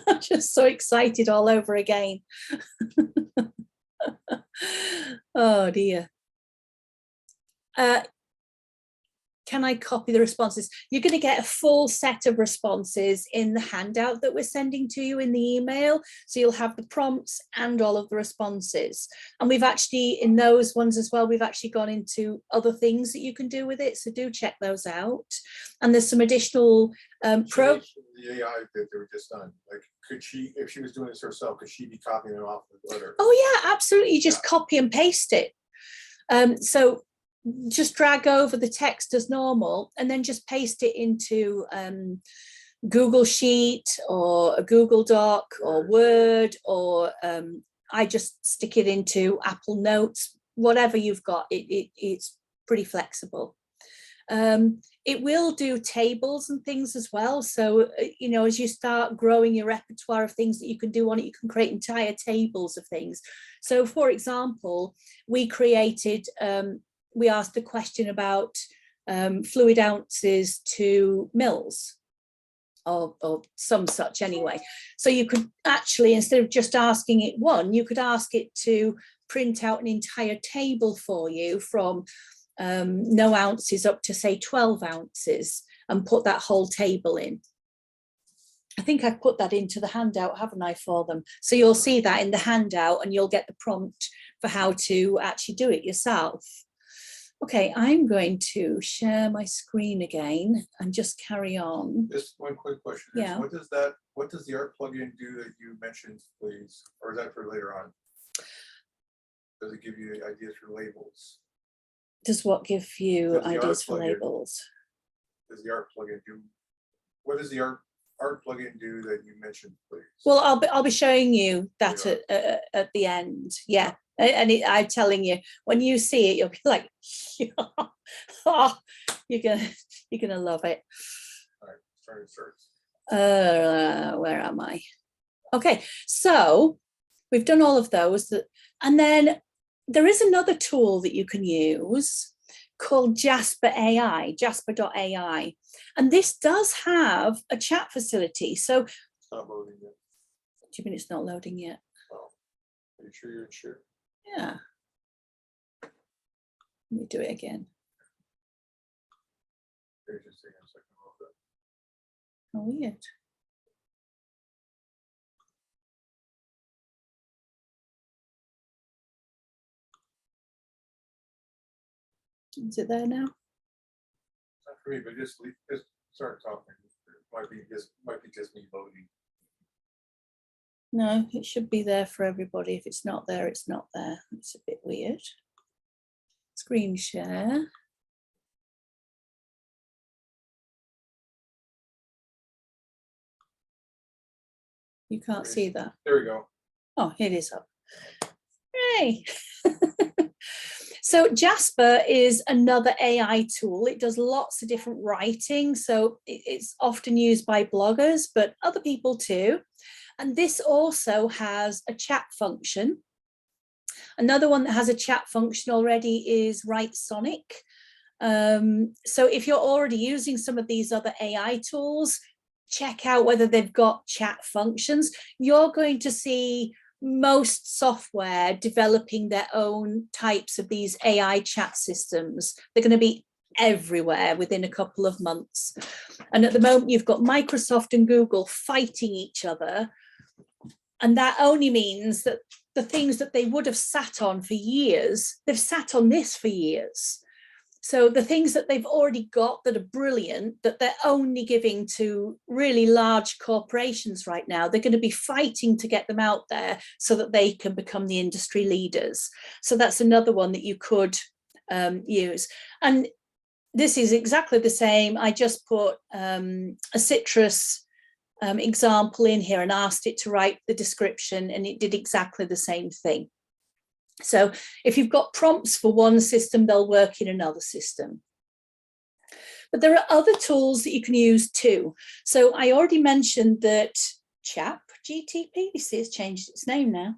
I'm just so excited all over again. Oh dear. Can I copy the responses? You're going to get a full set of responses in the handout that we're sending to you in the email. So you'll have the prompts and all of the responses. And we've actually, in those ones as well, we've actually gone into other things that you can do with it. So do check those out. And there's some additional The AI that they were just done, like, could she, if she was doing this herself, could she be copying them off the letter? Oh yeah, absolutely. You just copy and paste it. So just drag over the text as normal and then just paste it into Google Sheet or a Google Doc or Word, or I just stick it into Apple Notes, whatever you've got. It's pretty flexible. It will do tables and things as well. So, you know, as you start growing your repertoire of things that you can do on it, you can create entire tables of things. So, for example, we created, we asked a question about fluid ounces to mils, or some such anyway. So you could actually, instead of just asking it one, you could ask it to print out an entire table for you from no ounces up to say 12 ounces and put that whole table in. I think I've put that into the handout, haven't I, for them? So you'll see that in the handout and you'll get the prompt for how to actually do it yourself. Okay, I'm going to share my screen again and just carry on. Just one quick question. Yeah. What does the art plugin do that you mentioned, please? Or is that for later on? Does it give you ideas for labels? Does what give you ideas for labels? Does the art plugin do? What does the art our plugin do that you mentioned, please? Well, I'll be showing you that Yeah. at the end. Yeah, and I'm telling you, when you see it, you'll be like, oh, you're gonna love it. All right, trying to search. Where am I? Okay, so we've done all of those, and then there is another tool that you can use called Jasper AI, jasper.ai, and this does have a chat facility. So, It's not loading yet. do you mean it's not loading yet? Oh, are you sure you're sure? Yeah. Let me do it again. Here's just taking a second. Oh, weird. Is it there now? Not for me, but just start talking. It might be just me loading. No, it should be there for everybody. If it's not there, it's not there. It's a bit weird. Screen share. You can't see that. There we go. Oh, it is up. Hey. So Jasper is another AI tool. It does lots of different writing. So it's often used by bloggers, but other people too. And this also has a chat function. Another one that has a chat function already is Write Sonic. So if you're already using some of these other AI tools, check out whether they've got chat functions. You're going to see most software developing their own types of these AI chat systems. They're going to be everywhere within a couple of months. And at the moment, you've got Microsoft and Google fighting each other. And that only means that the things that they would have sat on for years, they've sat on this for years. So the things that they've already got that are brilliant, that they're only giving to really large corporations right now, they're going to be fighting to get them out there so that they can become the industry leaders. So that's another one that you could use. And this is exactly the same. I just put a citrus example in here and asked it to write the description, and it did exactly the same thing. So if you've got prompts for one system, they'll work in another system. But there are other tools that you can use too. So I already mentioned that ChatGPT, you see it's changed its name now.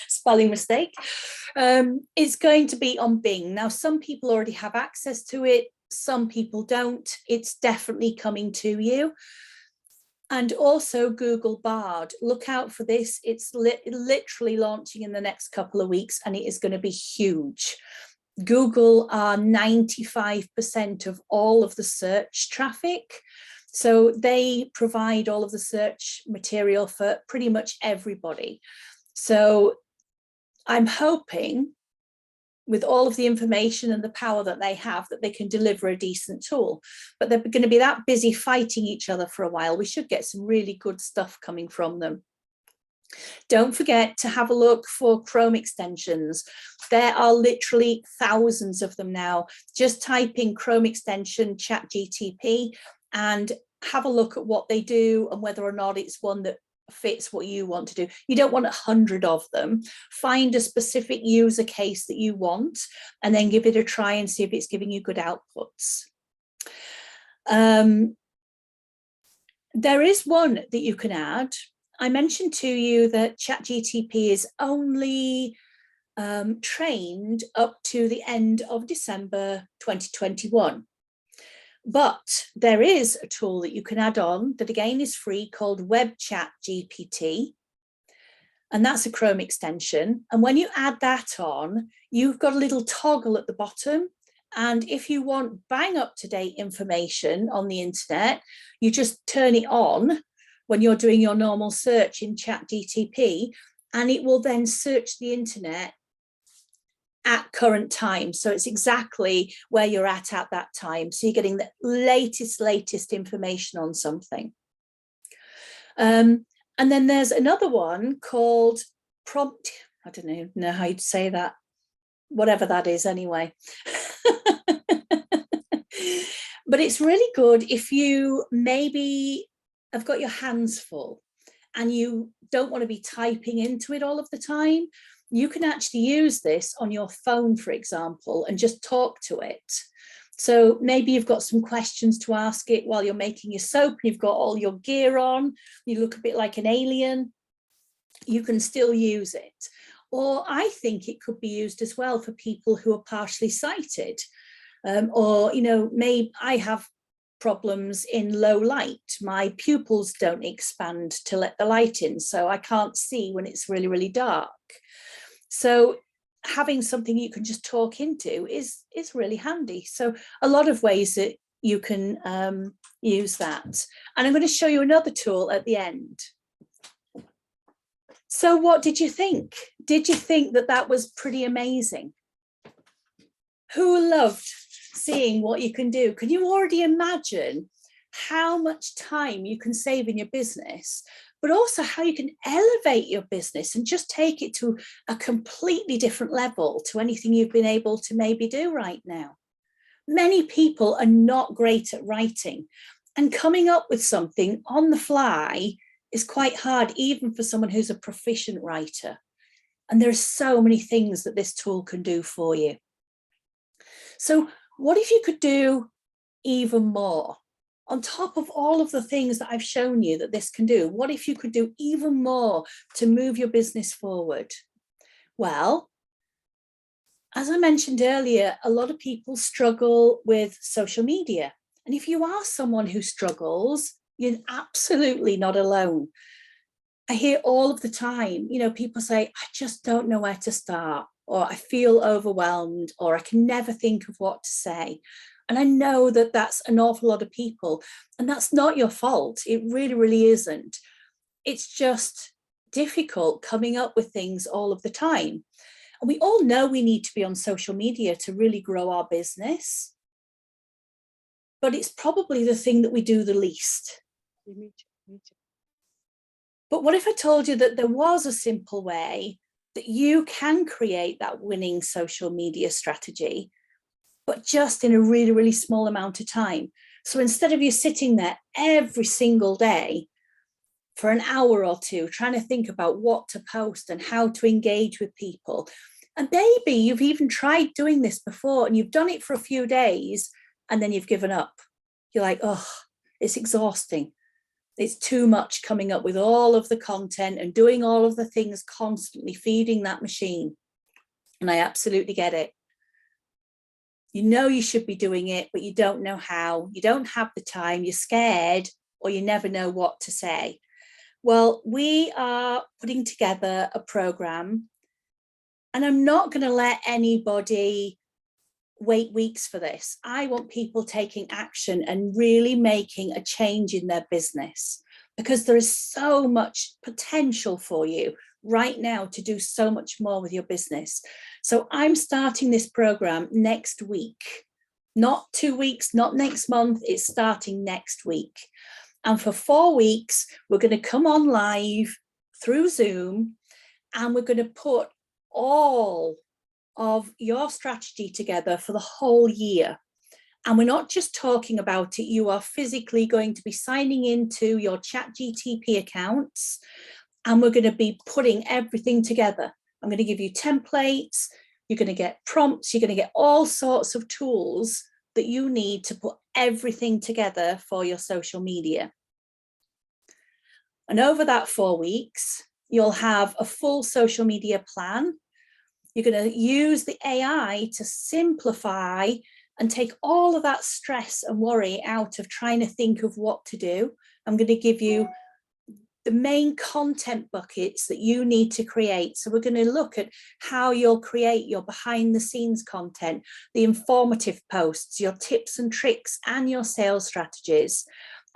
Spelling mistake. It's going to be on Bing. Now, some people already have access to it. Some people don't. It's definitely coming to you. And also Google Bard. Look out for this. It's literally launching in the next couple of weeks, and it is going to be huge. Google are 95% of all of the search traffic. So they provide all of the search material for pretty much everybody. So I'm hoping, with all of the information and the power that they have, that they can deliver a decent tool. But they're going to be that busy fighting each other for a while. We should get some really good stuff coming from them. Don't forget to have a look for Chrome extensions. There are literally thousands of them now. Just type in Chrome extension ChatGPT and have a look at what they do and whether or not it's one that fits what you want to do. You don't want 100 of them. Find a specific user case that you want and then give it a try and see if it's giving you good outputs. There is one that you can add. I mentioned to you that ChatGPT is only trained up to the end of December 2021. But there is a tool that you can add on that again is free called Web Chat GPT. And that's a Chrome extension. And when you add that on, you've got a little toggle at the bottom. And if you want bang up to date information on the internet, you just turn it on when you're doing your normal search in ChatGPT, and it will then search the internet at current time. So it's exactly where you're at that time. So you're getting the latest information on something. And then there's another one called prompt. I don't even know how you'd say that. Whatever that is anyway. But it's really good if you maybe have got your hands full and you don't want to be typing into it all of the time. You can actually use this on your phone, for example, and just talk to it. So maybe you've got some questions to ask it while you're making your soap, and you've got all your gear on, you look a bit like an alien, you can still use it. Or I think it could be used as well for people who are partially sighted. Or, you know, maybe I have problems in low light. My pupils don't expand to let the light in, so I can't see when it's really, really dark. So having something you can just talk into is really handy. So a lot of ways that you can use that. And I'm going to show you another tool at the end. So what did you think? Did you think that that was pretty amazing? Who loved seeing what you can do? Can you already imagine how much time you can save in your business, but also how you can elevate your business and just take it to a completely different level to anything you've been able to maybe do right now? Many people are not great at writing, and coming up with something on the fly is quite hard, even for someone who's a proficient writer. And there's so many things that this tool can do for you. So what if you could do even more? On top of all of the things that I've shown you that this can do, what if you could do even more to move your business forward? Well, as I mentioned earlier, a lot of people struggle with social media. And if you are someone who struggles, you're absolutely not alone. I hear all of the time, you know, people say, I just don't know where to start, or I feel overwhelmed, or I can never think of what to say. And I know that that's an awful lot of people, and that's not your fault. It really, really isn't. It's just difficult coming up with things all of the time. And we all know we need to be on social media to really grow our business, but it's probably the thing that we do the least. But what if I told you that there was a simple way that you can create that winning social media strategy, but just in a really, really small amount of time? So instead of you sitting there every single day for an hour or two, trying to think about what to post and how to engage with people, and maybe you've even tried doing this before and you've done it for a few days and then you've given up. You're like, oh, it's exhausting. It's too much coming up with all of the content and doing all of the things constantly, feeding that machine. And I absolutely get it. You know you should be doing it, but you don't know how. You don't have the time, you're scared, or you never know what to say. Well, we are putting together a program, and I'm not going to let anybody wait weeks for this. I want people taking action and really making a change in their business, because there is so much potential for you right now to do so much more with your business. So I'm starting this program next week, not 2 weeks, not next month. It's starting next week. And for 4 weeks, we're going to come on live through Zoom, and we're going to put all of your strategy together for the whole year. And we're not just talking about it, you are physically going to be signing into your ChatGPT accounts, and we're going to be putting everything together. I'm going to give you templates, you're going to get prompts, you're going to get all sorts of tools that you need to put everything together for your social media. And over that 4 weeks, you'll have a full social media plan. You're going to use the AI to simplify and take all of that stress and worry out of trying to think of what to do. I'm going to give you the main content buckets that you need to create. So we're going to look at how you'll create your behind the scenes content, the informative posts, your tips and tricks, and your sales strategies.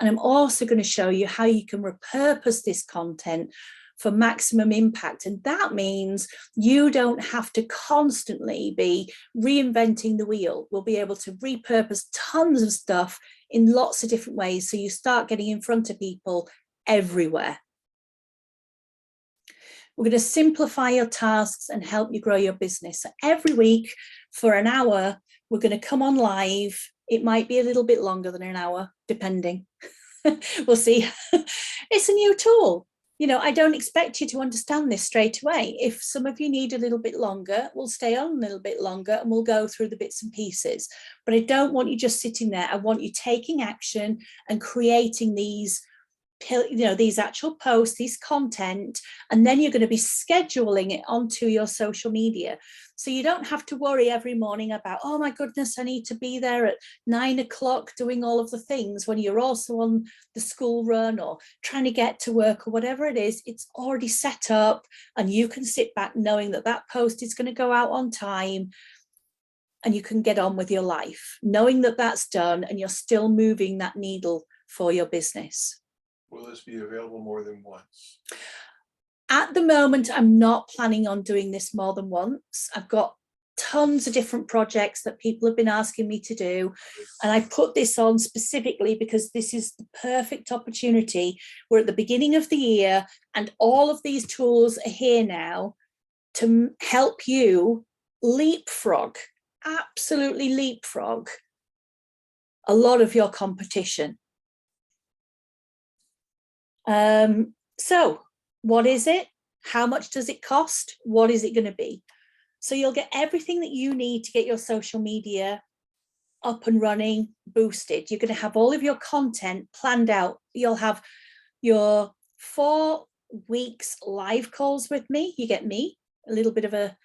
And I'm also going to show you how you can repurpose this content for maximum impact. And that means you don't have to constantly be reinventing the wheel. We'll be able to repurpose tons of stuff in lots of different ways, so you start getting in front of people everywhere. We're going to simplify your tasks and help you grow your business. So every week for an hour, we're going to come on live It might be a little bit longer than an hour, depending. We'll see. It's a new tool. You know, I don't expect you to understand this straight away. If some of you need a little bit longer, we'll stay on a little bit longer and we'll go through the bits and pieces. But I don't want you just sitting there. I want you taking action and creating these, you know, these actual posts, these content, and then you're going to be scheduling it onto your social media. So you don't have to worry every morning about, oh my goodness, I need to be there at 9 o'clock doing all of the things when you're also on the school run or trying to get to work or whatever it is. It's already set up and you can sit back knowing that that post is going to go out on time and you can get on with your life, knowing that that's done and you're still moving that needle for your business. Will this be available more than once? At the moment, I'm not planning on doing this more than once. I've got tons of different projects that people have been asking me to do. And I put this on specifically because this is the perfect opportunity. We're at the beginning of the year and all of these tools are here now to help you leapfrog, absolutely leapfrog a lot of your competition. So what is it? How much does it cost? What is it going to be? So you'll get everything that you need to get your social media up and running, boosted. You're going to have all of your content planned out. You'll have your 4 weeks live calls with me. You get me, a little bit of a,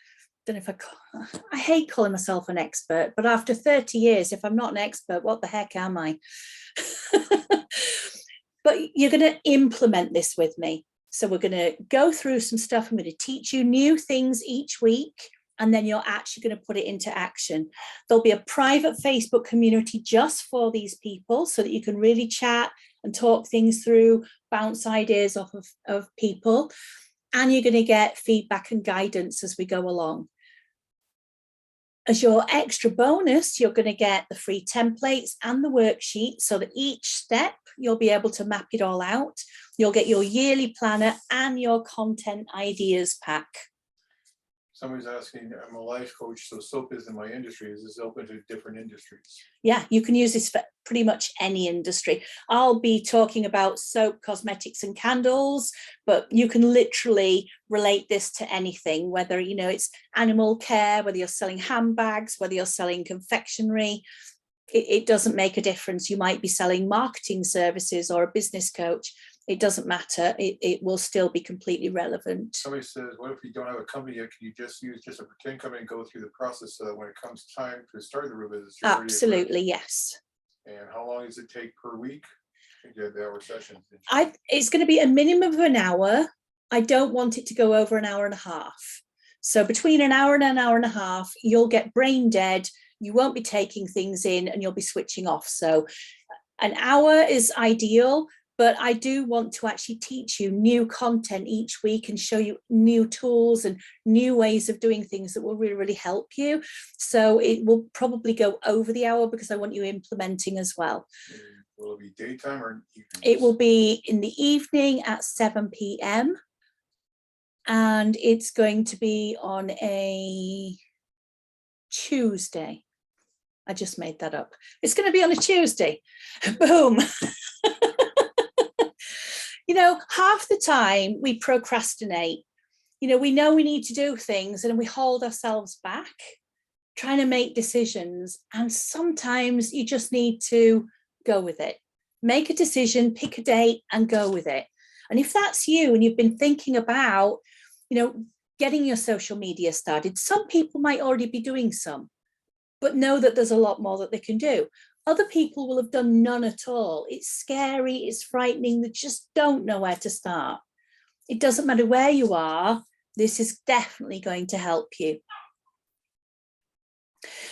don't know if I hate calling myself an expert, but after 30 years, if I'm not an expert, what the heck am I? But you're going to implement this with me. So we're going to go through some stuff. I'm going to teach you new things each week, and then you're actually going to put it into action. There'll be a private Facebook community just for these people so that you can really chat and talk things through, bounce ideas off of people, and you're going to get feedback and guidance as we go along. As your extra bonus, you're going to get the free templates and the worksheet so that each step you'll be able to map it all out. You'll get your yearly planner and your content ideas pack. Somebody's asking, I'm a life coach, so soap is in my industry. Is this open to different industries? Yeah, you can use this for pretty much any industry. I'll be talking about soap, cosmetics and candles, but you can literally relate this to anything, whether, you know, it's animal care, whether you're selling handbags, whether you're selling confectionery. It doesn't make a difference. You might be selling marketing services or a business coach. It doesn't matter. It will still be completely relevant. Somebody says, what if you don't have a company yet? Can you just use just a pretend company and go through the process so that when it comes time to start the real business? Absolutely, yes. And how long does it take per week? I think you have the hour sessions. It's going to be a minimum of an hour. I don't want it to go over an hour and a half. So between an hour and a half, you'll get brain dead. You won't be taking things in and you'll be switching off. So an hour is ideal, but I do want to actually teach you new content each week and show you new tools and new ways of doing things that will really, really help you. So it will probably go over the hour because I want you implementing as well. Will it be daytime or evening? It will be in the evening at 7 p.m. and it's going to be on a Tuesday. I just made that up. It's going to be on a Tuesday. Boom. You know, half the time we procrastinate. You know we need to do things and we hold ourselves back trying to make decisions. And sometimes you just need to go with it. Make a decision, pick a date and go with it. And if that's you and you've been thinking about, you know, getting your social media started, some people might already be doing some, but know that there's a lot more that they can do. Other people will have done none at all. It's scary, it's frightening, they just don't know where to start. It doesn't matter where you are, this is definitely going to help you.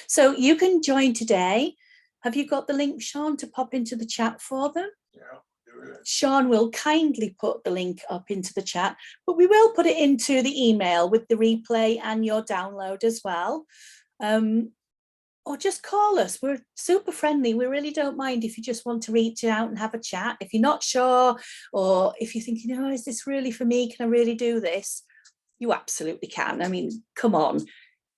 So you can join today. Have you got the link, Sean, to pop into the chat for them? Yeah, do it. Sean will kindly put the link up into the chat, but we will put it into the email with the replay and your download as well. Or just call us. We're super friendly. We really don't mind if you just want to reach out and have a chat. If you're not sure, or if you're thinking, oh, is this really for me? Can I really do this? You absolutely can. I mean, come on.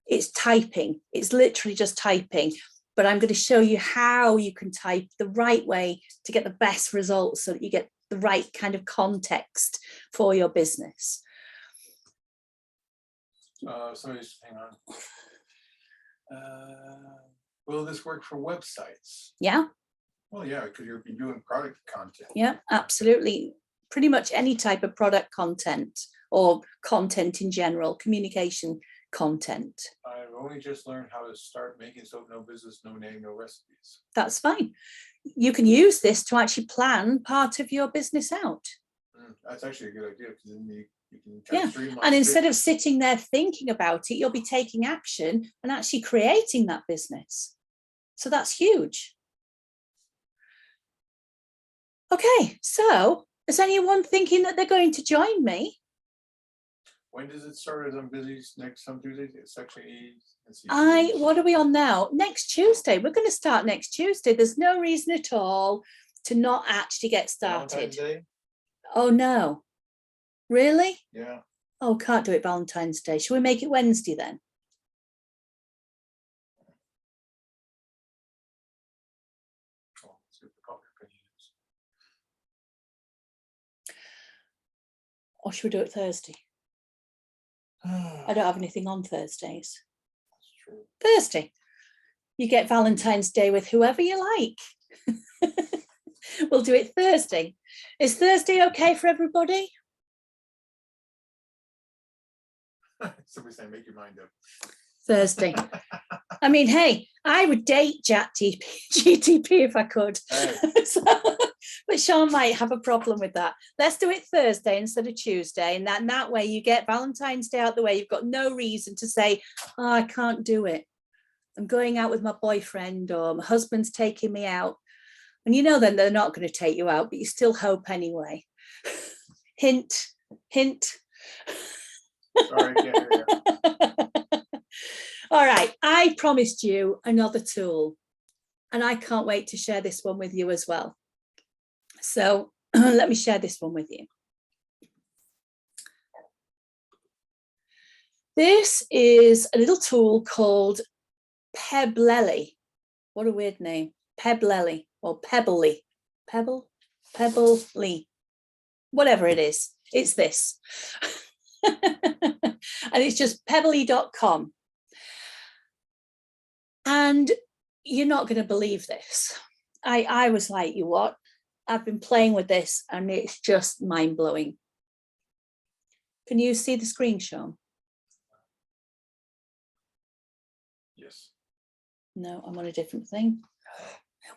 It's typing. It's literally just typing. but I'm going to show you how you can type the right way to get the best results so that you get the right kind of context for your business. Somebody's, hang on. Will this work for websites? Yeah. Well, yeah, because you're doing product content. Yeah, absolutely. Pretty much any type of product content or content in general, communication content. I've only just learned how to start making soap, no business, no name, no recipes. That's fine. You can use this to actually plan part of your business out. That's actually a good idea, because then you can kind Yeah, of streamline. and instead of sitting there thinking about it, you'll be taking action and actually creating that business. So that's huge. Okay, so is anyone thinking that they're going to join me? When does it start? As I'm busy next some Tuesday. It's actually What are we on now? Next Tuesday. We're going to start next Tuesday. There's no reason at all to not actually get started. Valentine's Day? Oh no. Really? Yeah. Oh, can't do it Valentine's Day. Shall we make it Wednesday then? Oh, let's get the copy opinions. Or should we do it Thursday? I don't have anything on Thursdays. That's true. Thursday. You get Valentine's Day with whoever you like. We'll do it Thursday. Is Thursday okay for everybody? Somebody saying, make your mind up. Thursday. I mean, hey, I would date ChatGPT if I could. Hey. So, but Sean might have a problem with that. Let's do it Thursday instead of Tuesday. And that way you get Valentine's Day out the way. You've got no reason to say, oh, I can't do it. I'm going out with my boyfriend, or my husband's taking me out. And you know then they're not going to take you out, but you still hope anyway. Hint, hint. Sorry, I can't hear you. All right, I promised you another tool, and I can't wait to share this one with you as well. So let me share this one with you. This is a little tool called Peblelly. What a weird name. Peblelly or Pebbly. Pebbly. Whatever it is, it's this. And it's just pebbly.com. And you're not going to believe this. I was like, you what? I've been playing with this and it's just mind-blowing. Can you see the screen, Sean? Yes. No, I'm on a different thing.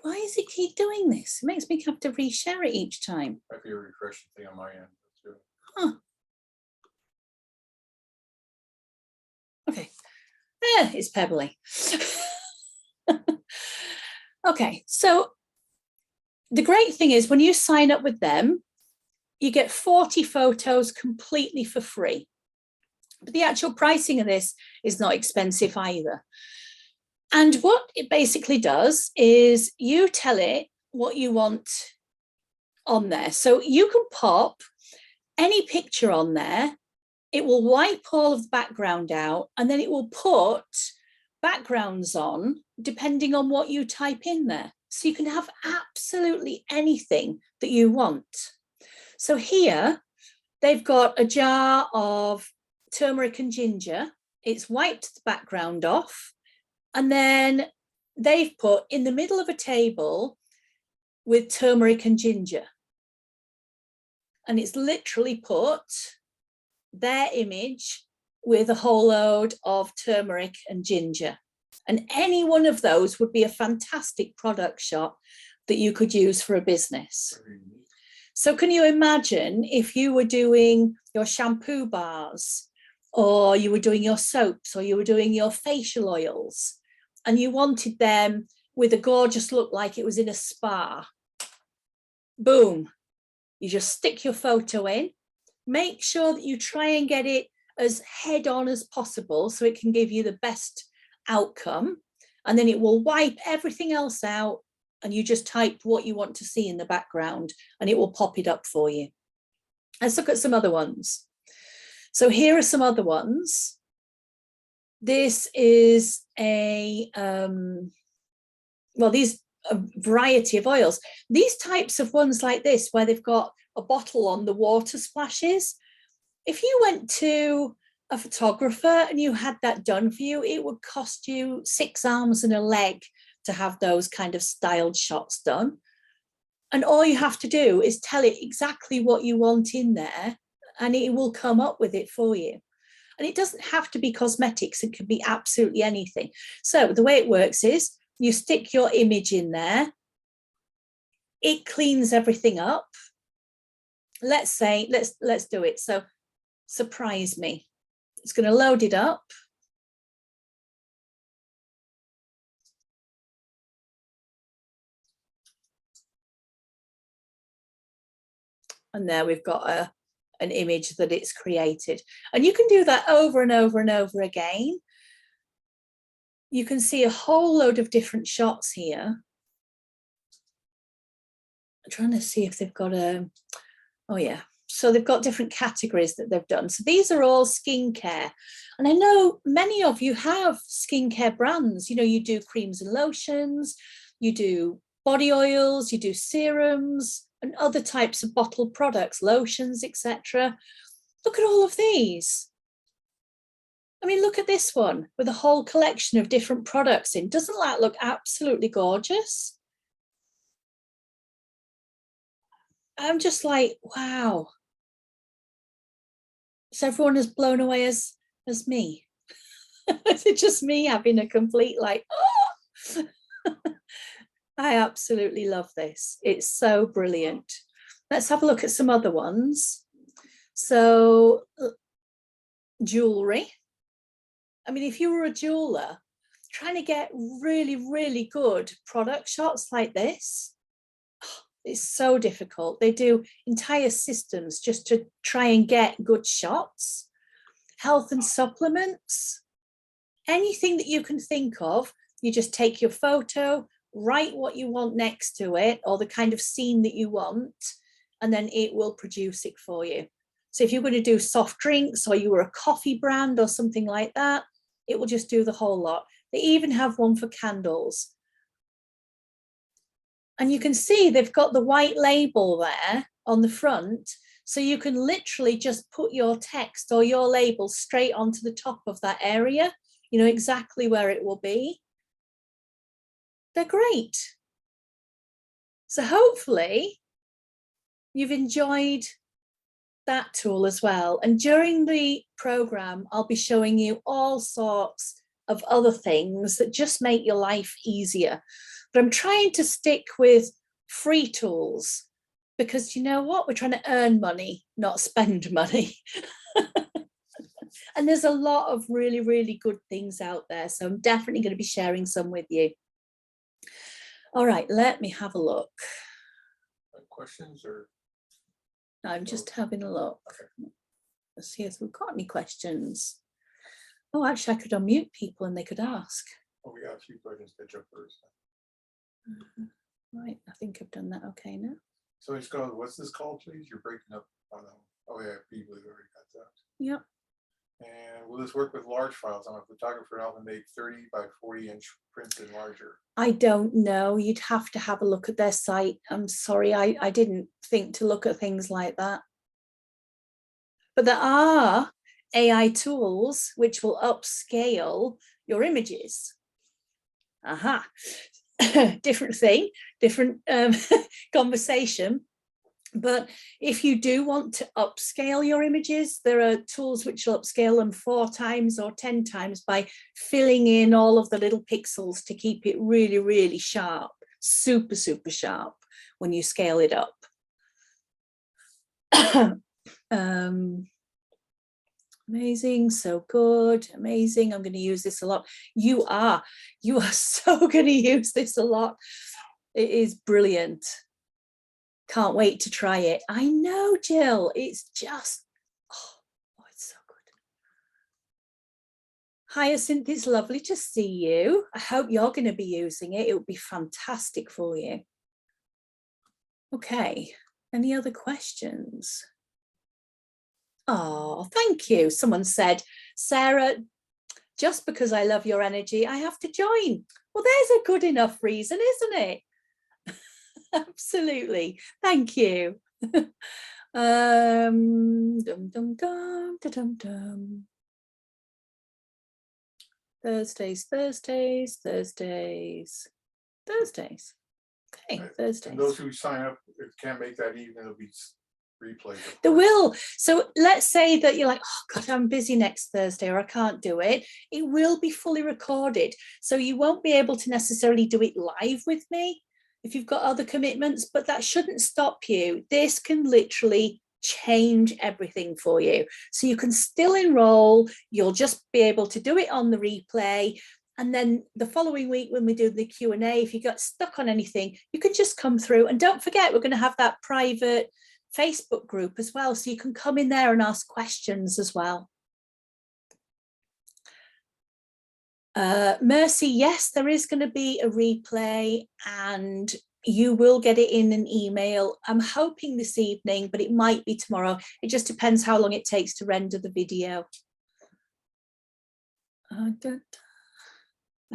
Why does it keep doing this? It makes me have to reshare it each time. Might be a refreshing thing on my end too. Huh. Okay. Yeah, it's Pebbly. Okay, so the great thing is when you sign up with them, you get 40 photos completely for free. But the actual pricing of this is not expensive either. And what it basically does is you tell it what you want on there. So you can pop any picture on there. It will wipe all of the background out, and then it will put backgrounds on depending on what you type in there. So you can have absolutely anything that you want. So here they've got a jar of turmeric and ginger. It's wiped the background off. And then they've put in the middle of a table with turmeric and ginger. And it's literally put their image with a whole load of turmeric and ginger. And any one of those would be a fantastic product shot that you could use for a business. So can you imagine if you were doing your shampoo bars, or you were doing your soaps, or you were doing your facial oils, and you wanted them with a gorgeous look like it was in a spa? Boom. You just stick your photo in. Make sure that you try and get it as head on as possible so it can give you the best outcome. And then it will wipe everything else out, and you just type what you want to see in the background and it will pop it up for you. Let's look at some other ones. So here are some other ones. This is a well, these a variety of oils. These types of ones like this, where they've got a bottle on the water splashes, if you went to a photographer and you had that done for you, it would cost you 6 arms and a leg to have those kind of styled shots done. And all you have to do is tell it exactly what you want in there, and it will come up with it for you. And it doesn't have to be cosmetics, it could be absolutely anything. So the way it works is you stick your image in there, it cleans everything up. Let's say, let's do it. So surprise me. It's going to load it up. And there we've got an image that it's created. And you can do that over and over and over again. You can see a whole load of different shots here. I'm trying to see if they've got a, oh yeah. So they've got different categories that they've done. So these are all skincare. And I know many of you have skincare brands. You know, you do creams and lotions, you do body oils, you do serums and other types of bottled products, lotions, etc. Look at all of these. I mean, look at this one with a whole collection of different products in. Doesn't that look absolutely gorgeous? I'm just like, wow. So everyone is blown away as me. Is it just me having a complete like, oh! I absolutely love this. It's so brilliant. Let's have a look at some other ones. So jewelry. I mean, if you were a jeweler trying to get really, really good product shots like this, it's so difficult. They do entire systems just to try and get good shots. Health and supplements, anything that you can think of, you just take your photo, write what you want next to it or the kind of scene that you want, and then it will produce it for you. So if you're going to do soft drinks or you were a coffee brand or something like that, it will just do the whole lot. They even have one for candles. And you can see they've got the white label there on the front. So you can literally just put your text or your label straight onto the top of that area. You know exactly where it will be. They're great. So hopefully you've enjoyed that tool as well. And during the program, I'll be showing you all sorts of other things that just make your life easier. But I'm trying to stick with free tools because you know what? We're trying to earn money, not spend money. And there's a lot of really, really good things out there. So I'm definitely going to be sharing some with you. All right, let me have a look. Questions or? I'm just having a look. Let's see if we've got any questions. Oh, actually, I could unmute people and they could ask. Oh, we got a few questions to jump first. Right, I think I've done that okay now. So it's called, what's this called, please? You're breaking up. Oh yeah, people have already got that. Yep. And will this work with large files? I'm a photographer and I'll make 30 by 40 inch prints and larger. I don't know. You'd have to have a look at their site. I'm sorry, I didn't think to look at things like that. But there are AI tools which will upscale your images. Aha. Different thing, different conversation. But if you do want to upscale your images, there are tools which will upscale them 4 times or 10 times by filling in all of the little pixels to keep it really, really sharp, super, super sharp when you scale it up. Amazing, so good, amazing. I'm going to use this a lot. You are so going to use this a lot. It is brilliant. Can't wait to try it. I know, Jill, it's just, oh, it's so good. Hyacinth, it's lovely to see you. I hope you're going to be using it. It would be fantastic for you. Okay, any other questions? Oh, thank you. Someone said, Sarah, just because I love your energy, I have to join. Well, there's a good enough reason, isn't it? Absolutely. Thank you. Dum, dum, dum, da, dum, dum. Thursdays. Okay, Right. Thursdays. And those who sign up, if can't make that evening, it'll be replayed. of There course. will. So let's say that you're like, oh God, I'm busy next Thursday or I can't do it. It will be fully recorded. So you won't be able to necessarily do it live with me if you've got other commitments, but that shouldn't stop you. This can literally change everything for you. So you can still enroll. You'll just be able to do it on the replay. And then the following week when we do the Q&A, if you got stuck on anything, you can just come through. And don't forget, we're going to have that private Facebook group as well, so you can come in there and ask questions as well. Mercy, yes, there is going to be a replay and you will get it in an email. I'm hoping this evening, but it might be tomorrow. It just depends how long it takes to render the video. I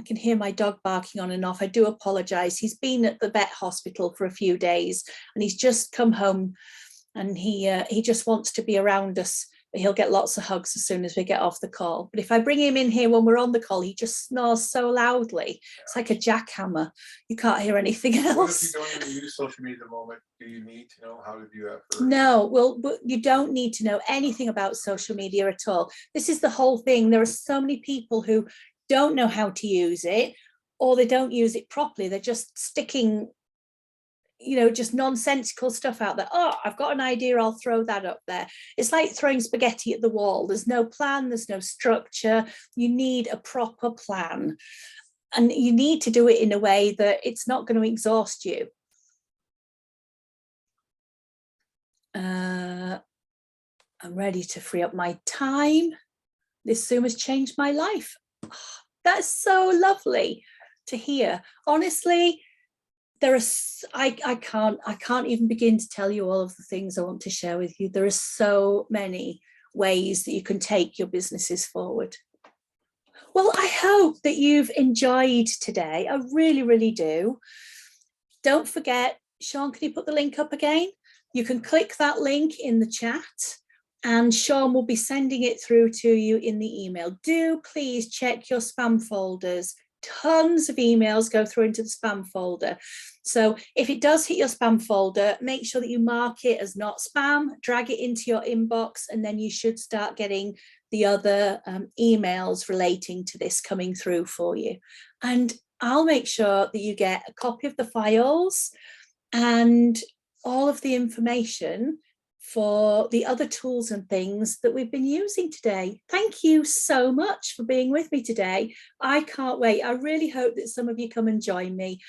can hear my dog barking on and off. I do apologize. He's been at the vet hospital for a few days and he's just come home and he just wants to be around us. But he'll get lots of hugs as soon as we get off the call. But if I bring him in here when we're on the call, he just snores so loudly. It's like a jackhammer. You can't hear anything else. What if you don't even use social media at the moment? Do you need to know how to do that first? No, well, you don't need to know anything about social media at all. This is the whole thing. There are so many people who don't know how to use it, or they don't use it properly. They're just sticking, you know, just nonsensical stuff out there. Oh, I've got an idea, I'll throw that up there. It's like throwing spaghetti at the wall. There's no plan, there's no structure. You need a proper plan. And you need to do it in a way that it's not going to exhaust you. I'm ready to free up my time. This Zoom has changed my life. Oh, that's so lovely to hear. Honestly, there are, I can't even begin to tell you all of the things I want to share with you. There are so many ways that you can take your businesses forward. Well, I hope that you've enjoyed today. I really, really do. Don't forget, Sean, can you put the link up again? You can click that link in the chat and Sean will be sending it through to you in the email. Do please check your spam folders. Tons of emails go through into the spam folder. So if it does hit your spam folder, make sure that you mark it as not spam, drag it into your inbox, and then you should start getting the other emails relating to this coming through for you. And I'll make sure that you get a copy of the files and all of the information for the other tools and things that we've been using today. Thank you so much for being with me today. I can't wait. I really hope that some of you come and join me.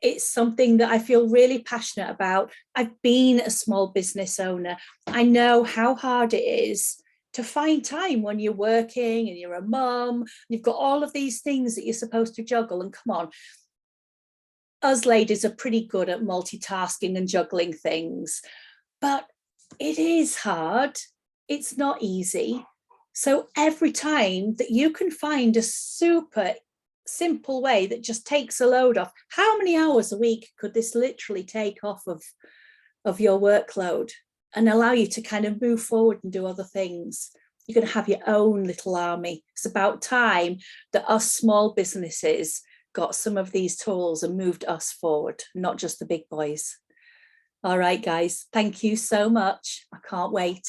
It's something that I feel really passionate about. I've been a small business owner. I know how hard it is to find time when you're working and you're a mum. You've got all of these things that you're supposed to juggle. And come on, us ladies are pretty good at multitasking and juggling things, but it is hard. It's not easy. So every time that you can find a super simple way that just takes a load off, how many hours a week could this literally take off of your workload and allow you to kind of move forward and do other things? You're going to have your own little army. It's about time that us small businesses got some of these tools and moved us forward, not just the big boys. All right, guys, thank you so much. I can't wait.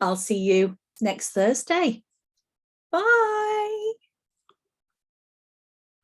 I'll see you next Thursday. Bye.